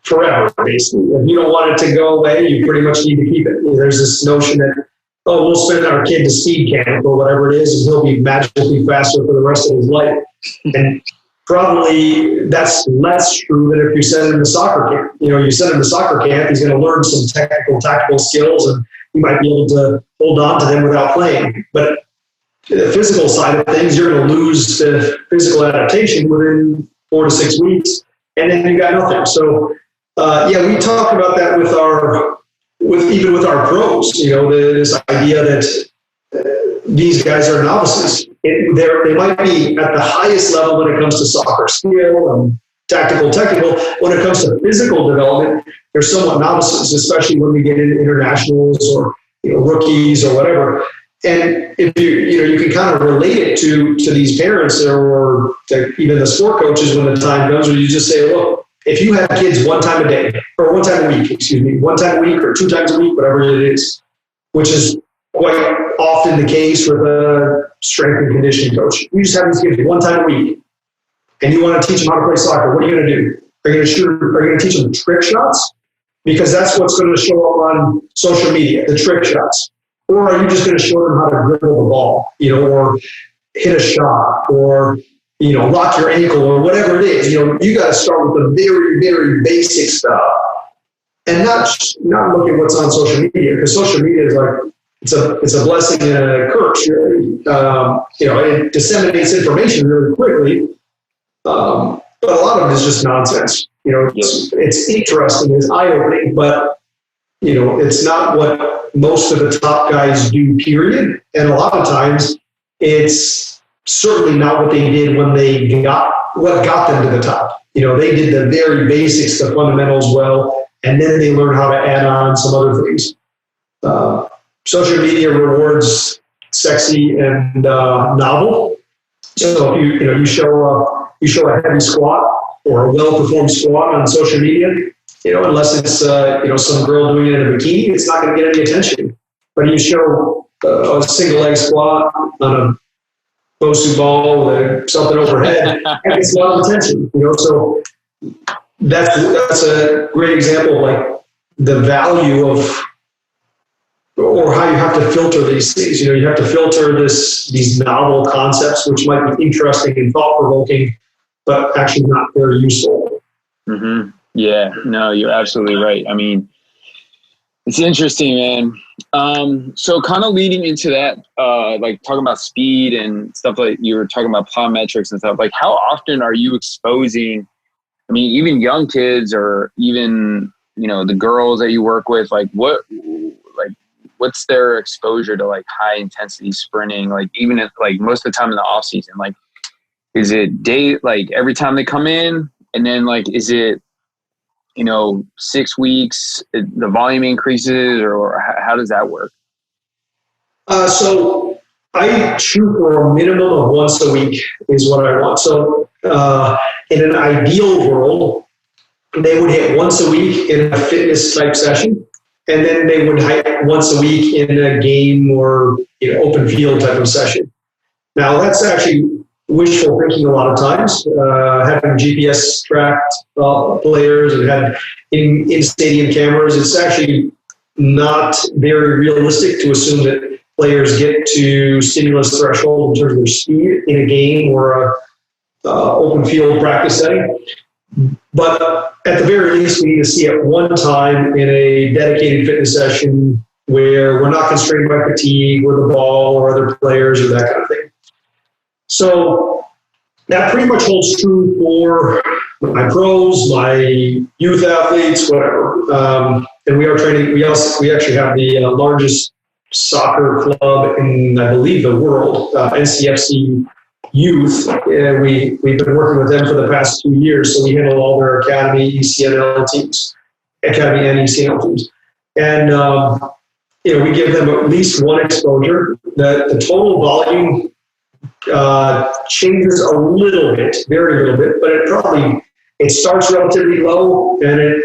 D: forever, basically. If you don't want it to go away, you pretty much need to keep it. There's this notion that, oh, we'll send our kid to speed camp or whatever it is, and he'll be magically faster for the rest of his life. And probably that's less true than if you send him to soccer camp. You send him to soccer camp, he's going to learn some technical, tactical skills, and you might be able to hold on to them without playing. But the physical side of things, you're going to lose the physical adaptation within 4 to 6 weeks, and then you got nothing. So, we talk about that with our pros. This idea that these guys are novices. They might be at the highest level when it comes to soccer skill and technical. When it comes to physical development, they're somewhat novices, especially when we get into internationals or rookies or whatever. And if you can kind of relate it to these parents or even the sport coaches when the time comes, where you just say, look, if you have kids one time a day or one time a week or 2 times a week, whatever it is, which is quite often the case with a strength and conditioning coach. You just have these kids one time a week and you want to teach them how to play soccer. What are you going to do? Are you going to teach them trick shots? Because that's what's going to show up on social media, the trick shots. Or are you just going to show them how to dribble the ball, or hit a shot, or, lock your ankle, or whatever it is? You got to start with the very, very basic stuff and not look at what's on social media, because social media is like, it's a blessing and a curse. It disseminates information really quickly, but a lot of it is just nonsense. It's interesting, it's eye-opening, but it's not what most of the top guys do, period. And a lot of times it's certainly not what they did when what got them to the top. They did the very basics, the fundamentals well, and then they learn how to add on some other things. Social media rewards sexy and novel. So if you show a heavy squat or a well-performed squat on social media, unless it's some girl doing it in a bikini, it's not going to get any attention. But you show a single leg squat on a Bosu ball with something overhead, and it's a lot of attention. So that's a great example of like the value of, or how you have to filter these things. You have to filter these novel concepts, which might be interesting and thought-provoking, but actually not very useful.
C: Mm-hmm. Yeah, no, you're absolutely right. I mean, it's interesting, man. So kind of leading into that, like talking about speed and stuff, like you were talking about plyometrics and stuff, like how often are you exposing, even young kids or even, the girls that you work with, what's their exposure to like high intensity sprinting? Like even if like most of the time in the off season, like is it like every time they come in, and then like, is it, 6 weeks, the volume increases, or how does that work?
D: So I shoot for a minimum of once a week is what I want. So in an ideal world, they would hit once a week in a fitness type session, and then they would hit once a week in a game or open field type of session. Now that's actually wishful thinking a lot of times. Having GPS tracked players and had in stadium cameras, it's actually not very realistic to assume that players get to stimulus threshold in terms of their speed in a game or a open field practice setting. But at the very least, we need to see it one time in a dedicated fitness session where we're not constrained by fatigue or the ball or other players or that kind of thing. So that pretty much holds true for my pros, my youth athletes, whatever. And we are training. We actually have the largest soccer club in, I believe, the world, NCFC Youth. We've been working with them for the past 2 years, so we handle all their academy and ECNL teams. And we give them at least one exposure. The total volume changes a little bit, very little bit, but it starts relatively low and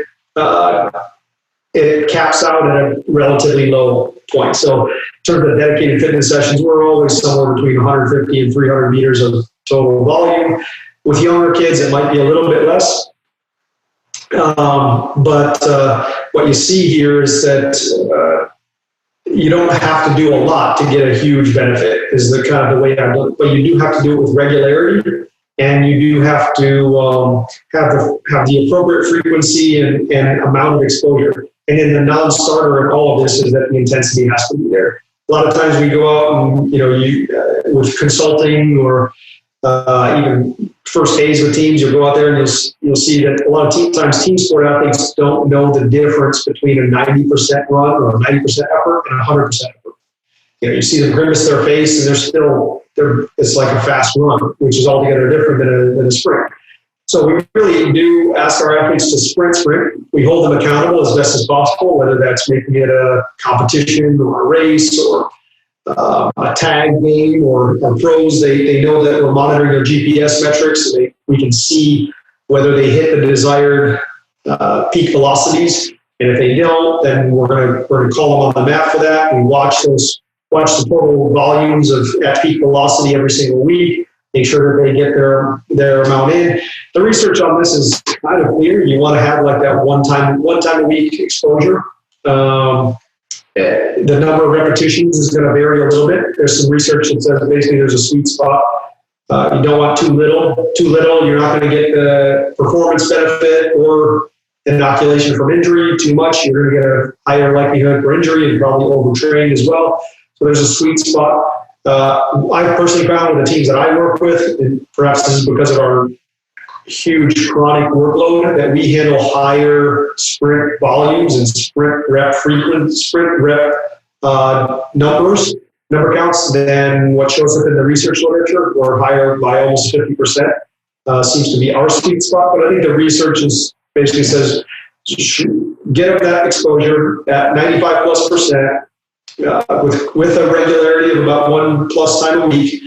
D: it caps out at a relatively low point. So in terms of dedicated fitness sessions, we're always somewhere between 150 and 300 meters of total volume. With younger kids, it might be a little bit less. But what you see here is that you don't have to do a lot to get a huge benefit, is the kind of the way I've done it. But you do have to do it with regularity, and you do have to have the appropriate frequency and amount of exposure. And then the non-starter in all of this is that the intensity has to be there. A lot of times we go out and, with consulting or even first days with teams, you'll go out there and you'll see that a lot of times team sport athletes don't know the difference between a 90% run or a 90% effort and a 100% effort. You see them grimace their face and it's like a fast run, which is altogether different than a sprint. So we really do ask our athletes to sprint. We hold them accountable as best as possible, whether that's making it a competition or a race or a tag game or pros. They know that we're monitoring their GPS metrics, so we can see whether they hit the desired peak velocities. And if they don't, then we're going to call them on the map for that. We watch the total volumes at peak velocity every single week. Make sure that they get their amount in. The research on this is kind of clear. You want to have like that one time a week exposure. The number of repetitions is going to vary a little bit. There's some research that says basically there's a sweet spot. You don't want too little. Too little, you're not going to get the performance benefit or inoculation from injury. Too much, you're going to get a higher likelihood for injury and probably overtrained as well. So there's a sweet spot. I've personally found with the teams that I work with, and perhaps this is because of our huge chronic workload, that we handle higher sprint volumes and sprint rep number counts than what shows up in the research literature, or higher by almost 50%. Seems to be our sweet spot, but I think the research basically says get up that exposure at 95+%. With a regularity of about 1+ time a week.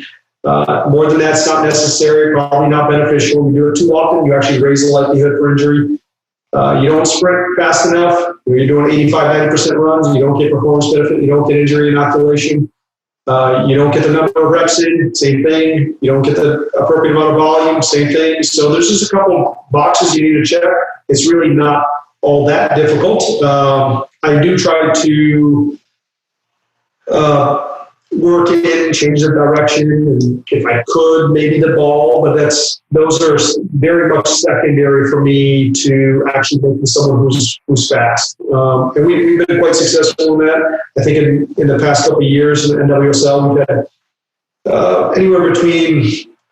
D: More than that's not necessary, probably not beneficial. You do it too often, you actually raise the likelihood for injury. You don't sprint fast enough. You're doing 85-90% runs. You don't get performance benefit. You don't get injury inoculation. You don't get the number of reps in. Same thing. You don't get the appropriate amount of volume. Same thing. So there's just a couple boxes you need to check. It's really not all that difficult. I do try to work in, change the direction, and if I could, maybe the ball, but those are very much secondary for me to actually making someone who's fast. And we've been quite successful in that. I think in the past couple of years in the NWSL, we've had anywhere between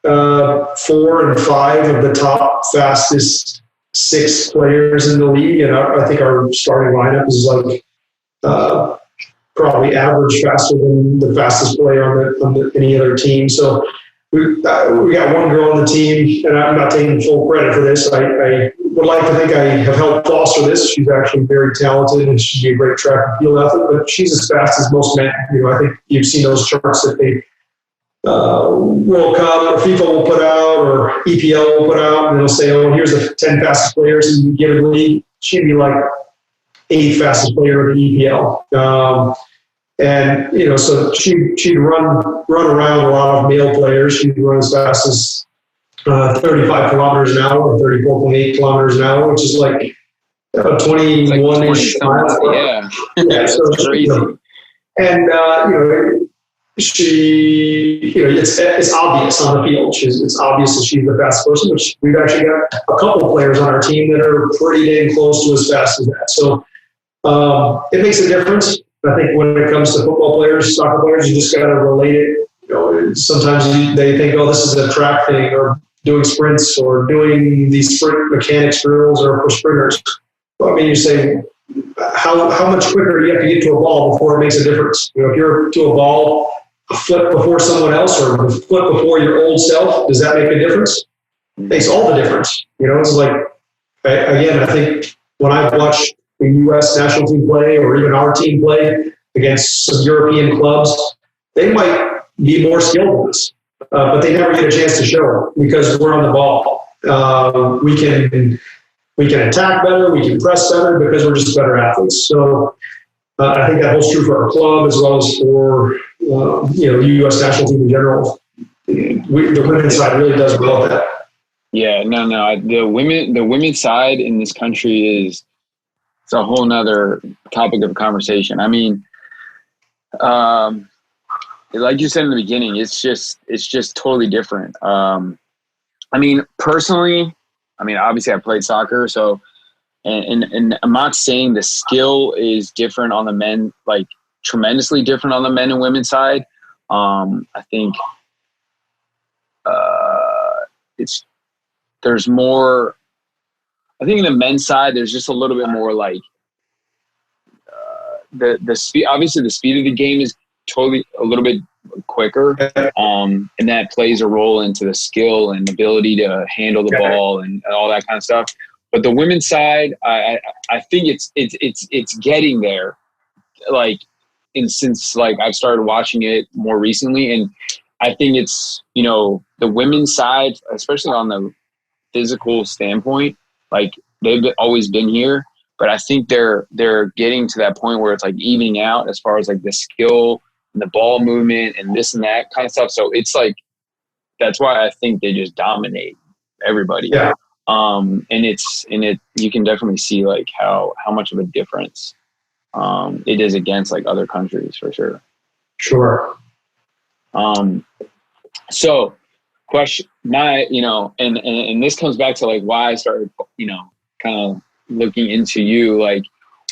D: 4 and 5 of the top fastest 6 players in the league, and I think our starting lineup is like probably average faster than the fastest player on any other team. So we got one girl on the team, and I'm not taking full credit for this. I would like to think I have helped foster this. She's actually very talented, and she'd be a great track and field athlete, but she's as fast as most men. I think you've seen those charts that they World Cup or FIFA will put out or EPL will put out, and they'll say, oh, here's the 10 fastest players in the given league. She'd be like 8th fastest player in the EPL. And, so she'd run around a lot of male players. She'd run as fast as 35 kilometers an hour or 34.8 kilometers an hour, which is like 21-ish miles. Yeah, so it's crazy. And, it's obvious on the field. It's obvious that she's the fastest person, which we've actually got a couple players on our team that are pretty dang close to as fast as that. So it makes a difference. I think when it comes to football players, soccer players, you just got to relate it. Sometimes they think, oh, this is a track thing, or doing sprints, or doing these sprint mechanics drills, or for sprinters. Well, you say, how much quicker do you have to get to a ball before it makes a difference? If you're to a ball a foot before someone else, or a foot before your old self, does that make a difference? It makes all the difference. It's like, I think when I've watched the U.S. national team play, or even our team play against some European clubs, they might be more skilled than us, but they never get a chance to show because we're on the ball. We can attack better, we can press better because we're just better athletes. So I think that holds true for our club as well as for the U.S. national team in general. The women's side really does well at that.
C: Yeah, no. The women's side in this country it's a whole nother topic of conversation. I mean, like you said in the beginning, it's just totally different. I mean, personally, obviously I played soccer, so and I'm not saying the skill is different on the men, like tremendously different on the men and women's side. I think there's more. I think in the men's side, there's just a little bit more like the speed. Obviously, the speed of the game is totally a little bit quicker, and that plays a role into the skill and ability to handle the ball and all that kind of stuff. But the women's side, I think it's getting there, like, since like I've started watching it more recently, and I think it's, you know, the women's side, especially on the physical standpoint, like they've always been here, but I think they're getting to that point where it's like evening out as far as like the skill and the ball movement and this and that kind of stuff. So it's like, that's why I think they just dominate everybody.
D: Yeah.
C: And you can definitely see like how much of a difference it is against like other countries for sure.
D: Sure.
C: So question, and this comes back to like why I started, kind of looking into you, like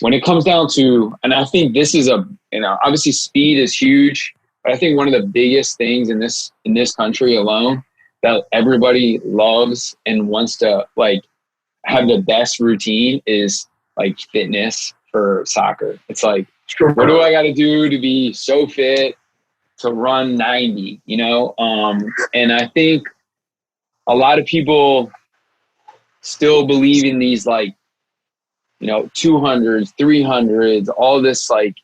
C: when it comes down to, and I think this is obviously speed is huge, but I think one of the biggest things in this country alone that everybody loves and wants to like have the best routine is like fitness for soccer. It's like,
D: Sure.
C: What do I got to do to be so fit to run 90, and I think a lot of people still believe in these like, 200s, 300s, all this like,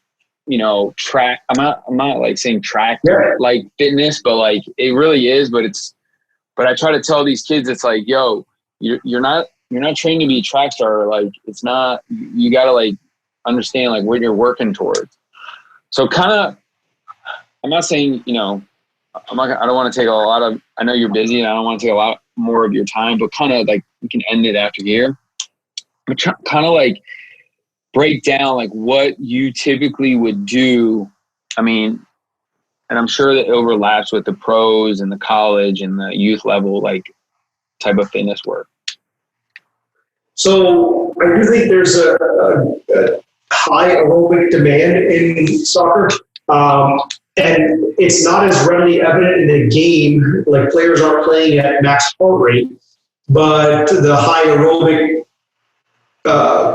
C: track. I'm not like saying track like fitness, but like it really is. But I try to tell these kids, it's like, yo, you're not trained to be a track star. Like it's not. You got to like understand like what you're working towards. So kind of, I'm not saying, I don't want to take a lot of, I know you're busy and I don't want to take a lot more of your time, but kind of like we can end it after here. But kind of like break down like what you typically would do. I mean, and I'm sure that it overlaps with the pros and the college and the youth level, like type of fitness work.
D: So I do think there's a high aerobic demand in soccer. And it's not as readily evident in the game, like players aren't playing at max heart rate, but the high aerobic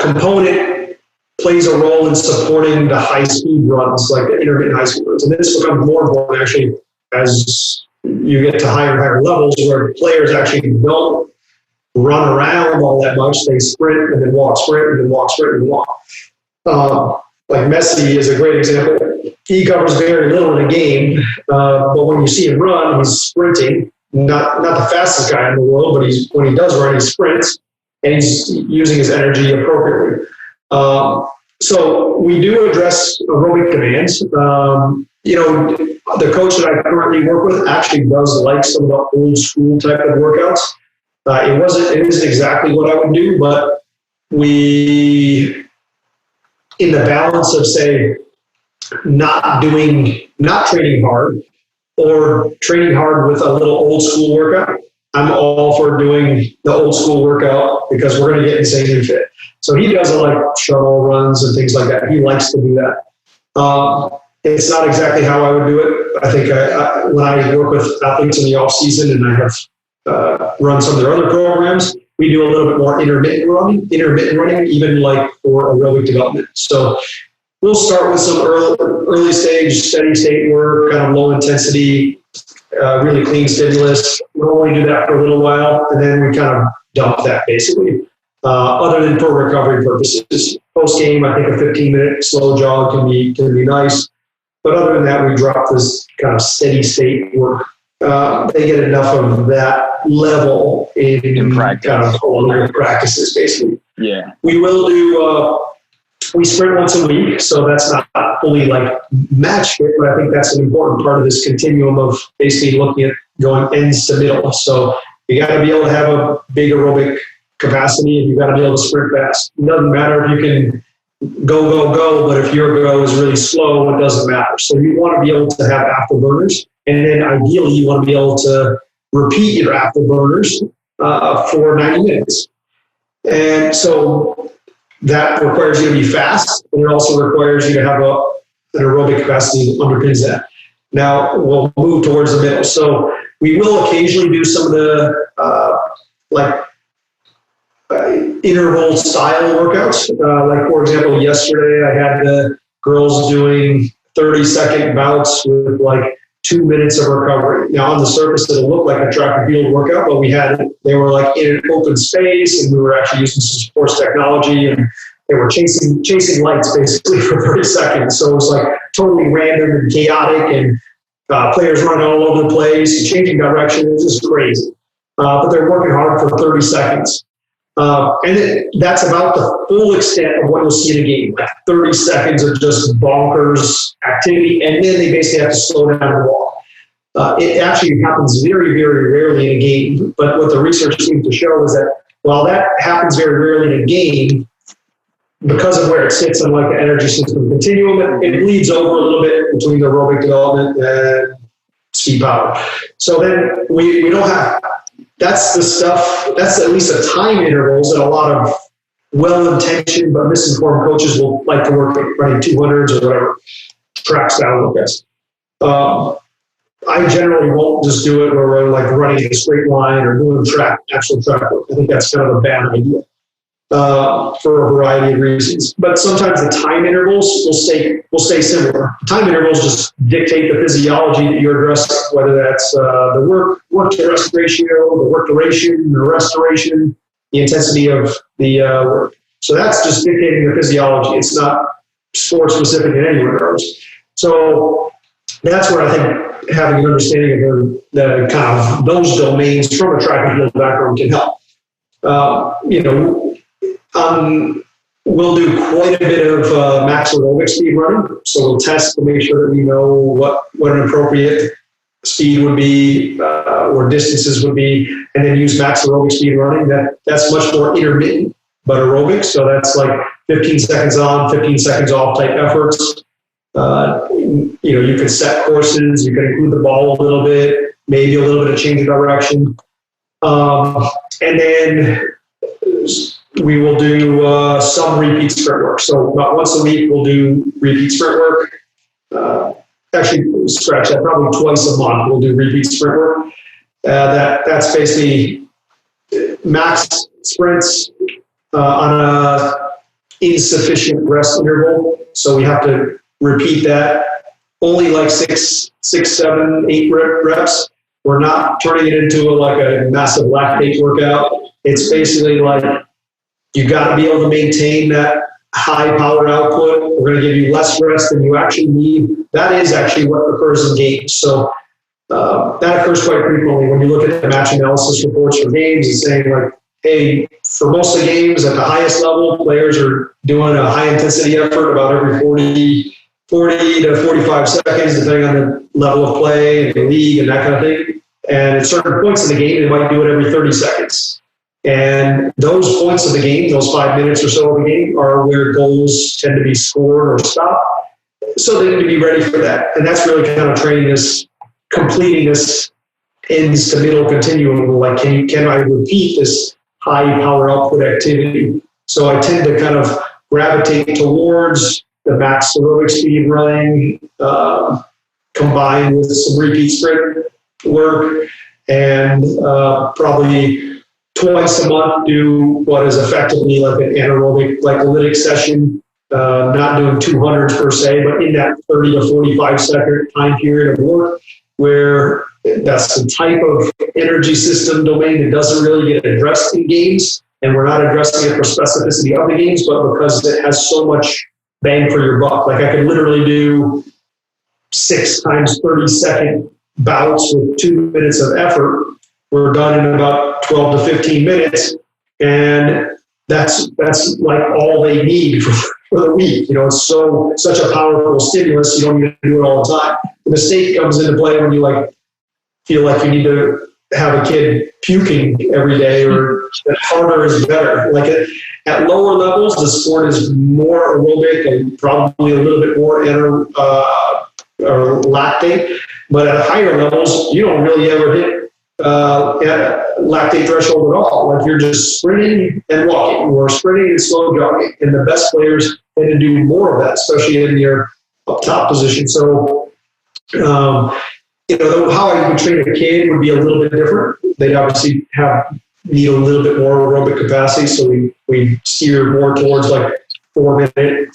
D: component plays a role in supporting the high-speed runs, like the intermittent high-speed runs. And this becomes more important actually as you get to higher and higher levels where players actually don't run around all that much. They sprint and then walk, sprint and then walk, sprint and then walk. Like Messi is a great example. He covers very little in a game, but when you see him run, he's sprinting. Not the fastest guy in the world, but when he does run, he sprints, and he's using his energy appropriately. So we do address aerobic demands. The coach that I currently work with actually does like some of the old school type of workouts. It isn't exactly what I would do, but we, in the balance of say, not training hard or training hard with a little old school workout, I'm all for doing the old school workout because we're going to get insanely fit. So he does like shuttle runs and things like that. He likes to do that. It's not exactly how I would do it. I think when I work with athletes in the off season and I have run some of their other programs, we do a little bit more intermittent running, even like for aerobic development. So we'll start with some early stage, steady state work, kind of low intensity, really clean stimulus. We'll only do that for a little while, and then we kind of dump that basically. Other than for recovery purposes, post game, I think a 15-minute slow jog can be nice. But other than that, we drop this kind of steady state work. They get enough of that level in practice. Kind of longer practices, basically.
C: Yeah,
D: we will do. We sprint once a week, so that's not fully like match fit, but I think that's an important part of this continuum of basically looking at going ends to middle. So You got to be able to have a big aerobic capacity, and you got to be able to sprint fast. It doesn't matter if you can go, but if your go is really slow, it doesn't matter. So you want to be able to have afterburners, and then ideally you want to be able to repeat your afterburners for 90 minutes. And so that requires you to be fast, and it also requires you to have an aerobic capacity that underpins that. Now we'll move towards the middle. So we will occasionally do some of the interval style workouts. Like for example, yesterday I had the girls doing 30-second bouts with like 2 minutes of recovery. Now on the surface it'll look like a track and field workout, but they were like in an open space, and we were actually using some sports technology, and they were chasing lights basically for 30 seconds. So it was like totally random and chaotic, and players running all over the place, changing direction. It was just crazy. But they're working hard for 30 seconds. And that's about the full extent of what you'll see in a game, like 30 seconds of just bonkers activity, and then they basically have to slow down and walk. It actually happens very, very rarely in a game, but what the research seems to show is that while that happens very rarely in a game, because of where it sits on like the energy system continuum, it bleeds over a little bit between the aerobic development and speed power. So then we don't have, that's the stuff, that's at least the time intervals that a lot of well-intentioned but misinformed coaches will like to work at, running 200s or whatever, track style workouts. I generally won't just do it where we're like running a straight line or doing actual track work. I think that's kind of a bad idea. For a variety of reasons. But sometimes the time intervals will stay similar. Time intervals just dictate the physiology that you're addressing, whether that's the work to rest ratio, the work duration, the restoration, the intensity of the work. So that's just dictating the physiology. It's not sport specific in any regards. So that's where I think having an understanding of the kind of those domains from a track and field background can help. We'll do quite a bit of max aerobic speed running. So we'll test to make sure that we know what an appropriate speed would be, or distances would be, and then use max aerobic speed running. That's much more intermittent, but aerobic. So that's like 15 seconds on, 15 seconds off type efforts. You can set courses, you can include the ball a little bit, maybe a little bit of change of direction. And then we will do some repeat sprint work. So about once a week, we'll do repeat sprint work. Actually, scratch that, probably twice a month, we'll do repeat sprint work. That's basically max sprints on a insufficient rest interval. So we have to repeat that only like 6, 7, 8 reps. We're not turning it into a massive lactate workout. It's basically like you got to be able to maintain that high power output. We're going to give you less rest than you actually need. That is actually what occurs in games. So that occurs quite frequently when you look at the match analysis reports for games. It's saying like, hey, for most of the games at the highest level, players are doing a high intensity effort about every 40 to 45 seconds, depending on the level of play and the league and that kind of thing. And at certain points in the game, they might do it every 30 seconds. And those points of the game, those 5 minutes or so of the game, are where goals tend to be scored or stopped. So they need to be ready for that. And that's really kind of training this, completing this ends to middle continuum. Like, can I repeat this high power output activity? So I tend to kind of gravitate towards the max aerobic speed running, combined with some repeat sprint work, and probably twice a month do what is effectively like an anaerobic glycolytic session, not doing 200s per se, but in that 30 to 45 second time period of work, where that's the type of energy system domain that doesn't really get addressed in games. And we're not addressing it for specificity of the games, but because it has so much bang for your buck. Like I could literally do 6 times 30 second bouts with 2 minutes of effort. We're done in about 12 to 15 minutes. And that's like all they need for the week. It's such a powerful stimulus. You don't need to do it all the time. The mistake comes into play when you feel like you need to have a kid puking every day or that harder is better. Like at lower levels, the sport is more aerobic and probably a little bit more or lactate. But at higher levels, you don't really ever hit lactate threshold at all. Like you're just sprinting and walking, or sprinting and slow jogging. And the best players tend to do more of that, especially in your up top position. So, how I would train a kid would be a little bit different. They'd obviously need a little bit more aerobic capacity. So we steer more towards like 4 minute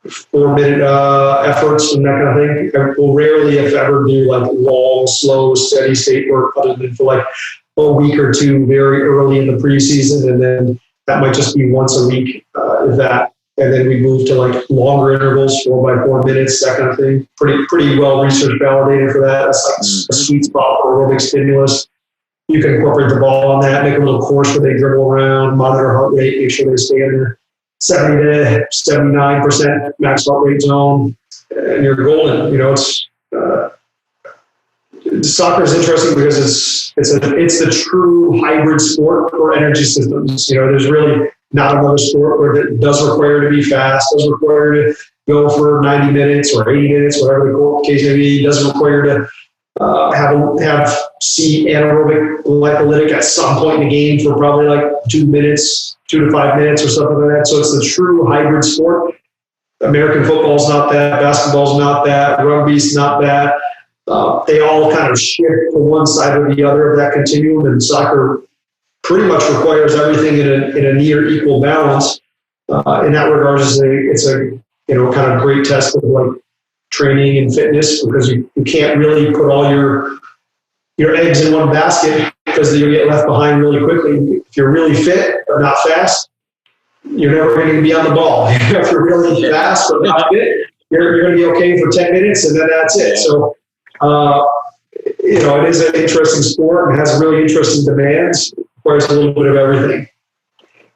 D: efforts and that kind of thing. We'll rarely, if ever, do like long, slow, steady state work other than for like a week or two very early in the preseason. And then that might just be once a week, if that. And then we move to like longer intervals, 4 by 4 minutes, that kind of thing. Pretty well research validated for that. It's like a sweet spot for aerobic stimulus. You can incorporate the ball on that, make a little course where they dribble around, monitor heart rate, make sure they stay in the 70 to 79% max heart rate zone, and you're golden. Soccer is interesting because it's the true hybrid sport for energy systems. There's really not another sport where it does require to be fast, does require to go for 90 minutes or 80 minutes, whatever the case may be. It doesn't require to see anaerobic glycolytic at some point in the game for probably like 2 to 5 minutes or something like that. So it's the true hybrid sport. American football's not that, basketball's not that, rugby's not that. They all kind of shift to one side or the other of that continuum, and soccer pretty much requires everything in a near equal balance. In that regard, it's a kind of great test of like training and fitness, because you can't really put all your eggs in one basket, because you'll get left behind really quickly. If you're really fit but not fast, you're never going to be on the ball. If you're really fast but not fit, you're going to be okay for 10 minutes, and then that's it. So, it is an interesting sport and has really interesting demands. Requires a little bit of everything.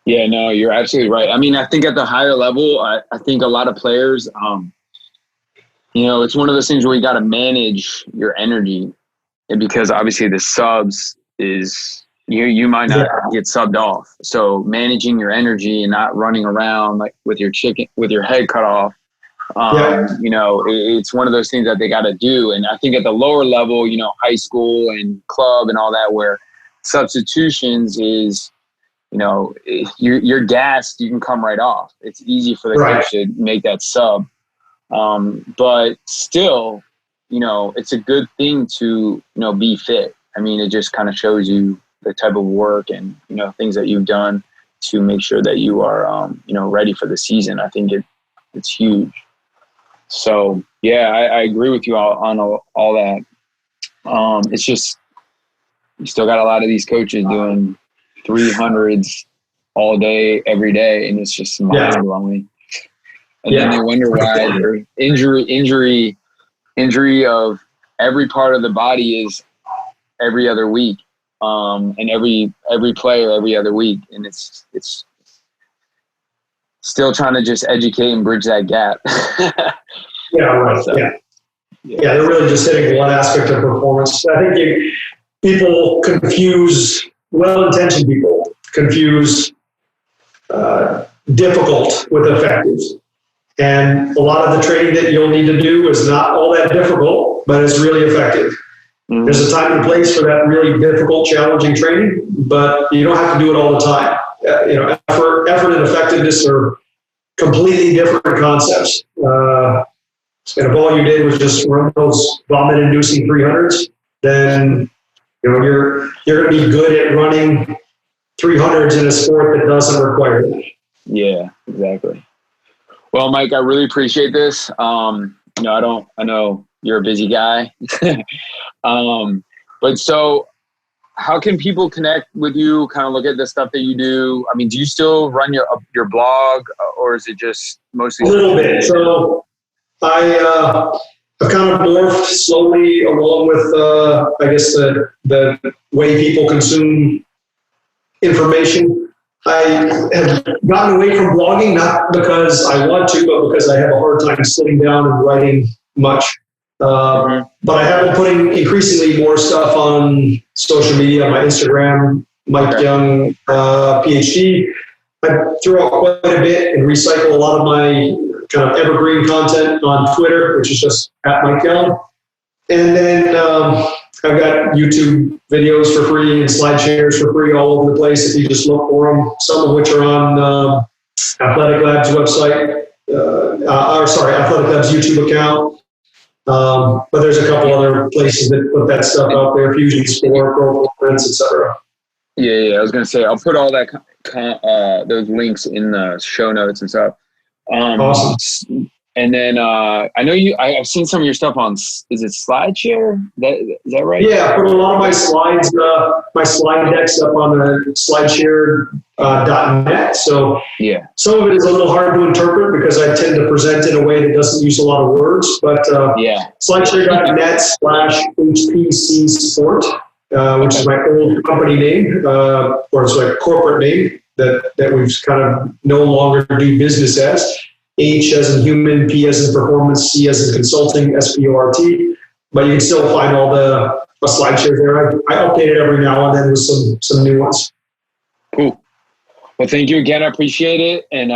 C: Yeah, no, you're absolutely right. I mean, I think at the higher level, I think a lot of players, it's one of those things where you got to manage your energy, and because obviously the subs is you might not get subbed off. So managing your energy and not running around like with your head cut off. It's one of those things that they got to do. And I think at the lower level, high school and club and all that, where substitutions is, you're gassed, you can come right off. It's easy for the coach to make that sub. But still, it's a good thing to, be fit. I mean, it just kind of shows you the type of work and, things that you've done to make sure that you are, ready for the season. I think it's huge. So, yeah, I agree with you on all that. It's just, you still got a lot of these coaches doing 300s all day, every day, and it's just mind-blowing. And then they wonder why their injury of every part of the body is every other week, and every player every other week, and it's still trying to just educate and bridge that gap.
D: So, they're really just hitting one aspect of performance. I think people confuse, well-intentioned people confuse difficult with effective. And a lot of the training that you'll need to do is not all that difficult, but it's really effective. Mm-hmm. There's a time and place for that really difficult, challenging training, but you don't have to do it all the time. Effort and effectiveness are completely different concepts. And if all you did was just run those vomit-inducing 300s, then you're going to be good at running 300s in a sport that doesn't require that.
C: Yeah, exactly. Well, Mike, I really appreciate this. I know you're a busy guy, but so how can people connect with you? Kind of look at the stuff that you do. I mean, do you still run your blog, or is it just mostly
D: a little bit? So I've kind of morphed slowly along with, the way people consume information. I have gotten away from blogging, not because I want to, but because I have a hard time sitting down and writing much. But I have been putting increasingly more stuff on social media, on my Instagram, Mike Young, PhD. I throw out quite a bit and recycle a lot of my kind of evergreen content on Twitter, which is just at Mike Young. And then I've got YouTube videos for free and slide shares for free all over the place if you just look for them, some of which are on Athletic Labs website, Athletic Labs YouTube account. But there's a couple other places that put that stuff out there, Fusion Sport, Pro Performance, etc.
C: Yeah. I was gonna say I'll put all that those links in the show notes and stuff.
D: Awesome.
C: And then I know I've seen some of your stuff on. Is it SlideShare? Is that right?
D: Yeah, I put a lot of my slides, my slide decks up on the SlideShare.net. So
C: yeah,
D: some of it is a little hard to interpret because I tend to present in a way that doesn't use a lot of words. But SlideShare.net/HPC Sport, which is my old company name, or it's like corporate name that we've kind of no longer do business as. H as in human, P as in performance, C as in consulting, SPORT. But you can still find all the SlideShare there. I update it every now and then with some new ones.
C: Cool. Well, thank you again. I appreciate it. And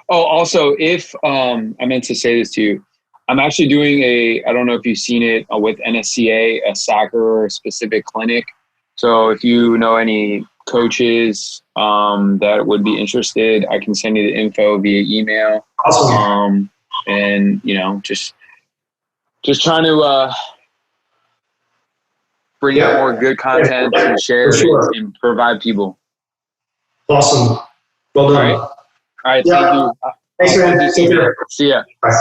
C: also, if I meant to say this to you, I'm actually doing I don't know if you've seen it with NSCA, a soccer specific clinic. So if you know any coaches that would be interested, I can send you the info via email.
D: Awesome.
C: And just trying to bring out more good content and share and provide people.
D: Awesome. Well done.
C: All right. Thank you.
D: Thanks, man. Take care.
C: See ya.
D: Bye.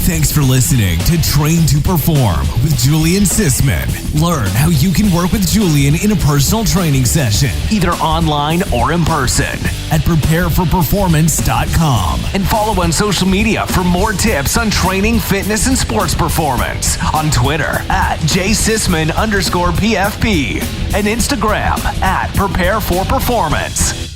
A: Thanks for listening to Train to Perform with Julian Sisman. Learn how you can work with Julian in a personal training session, either online or in person, at prepareforperformance.com. And follow on social media for more tips on training, fitness, and sports performance. On Twitter at jsisman_PFP and Instagram at prepareforperformance.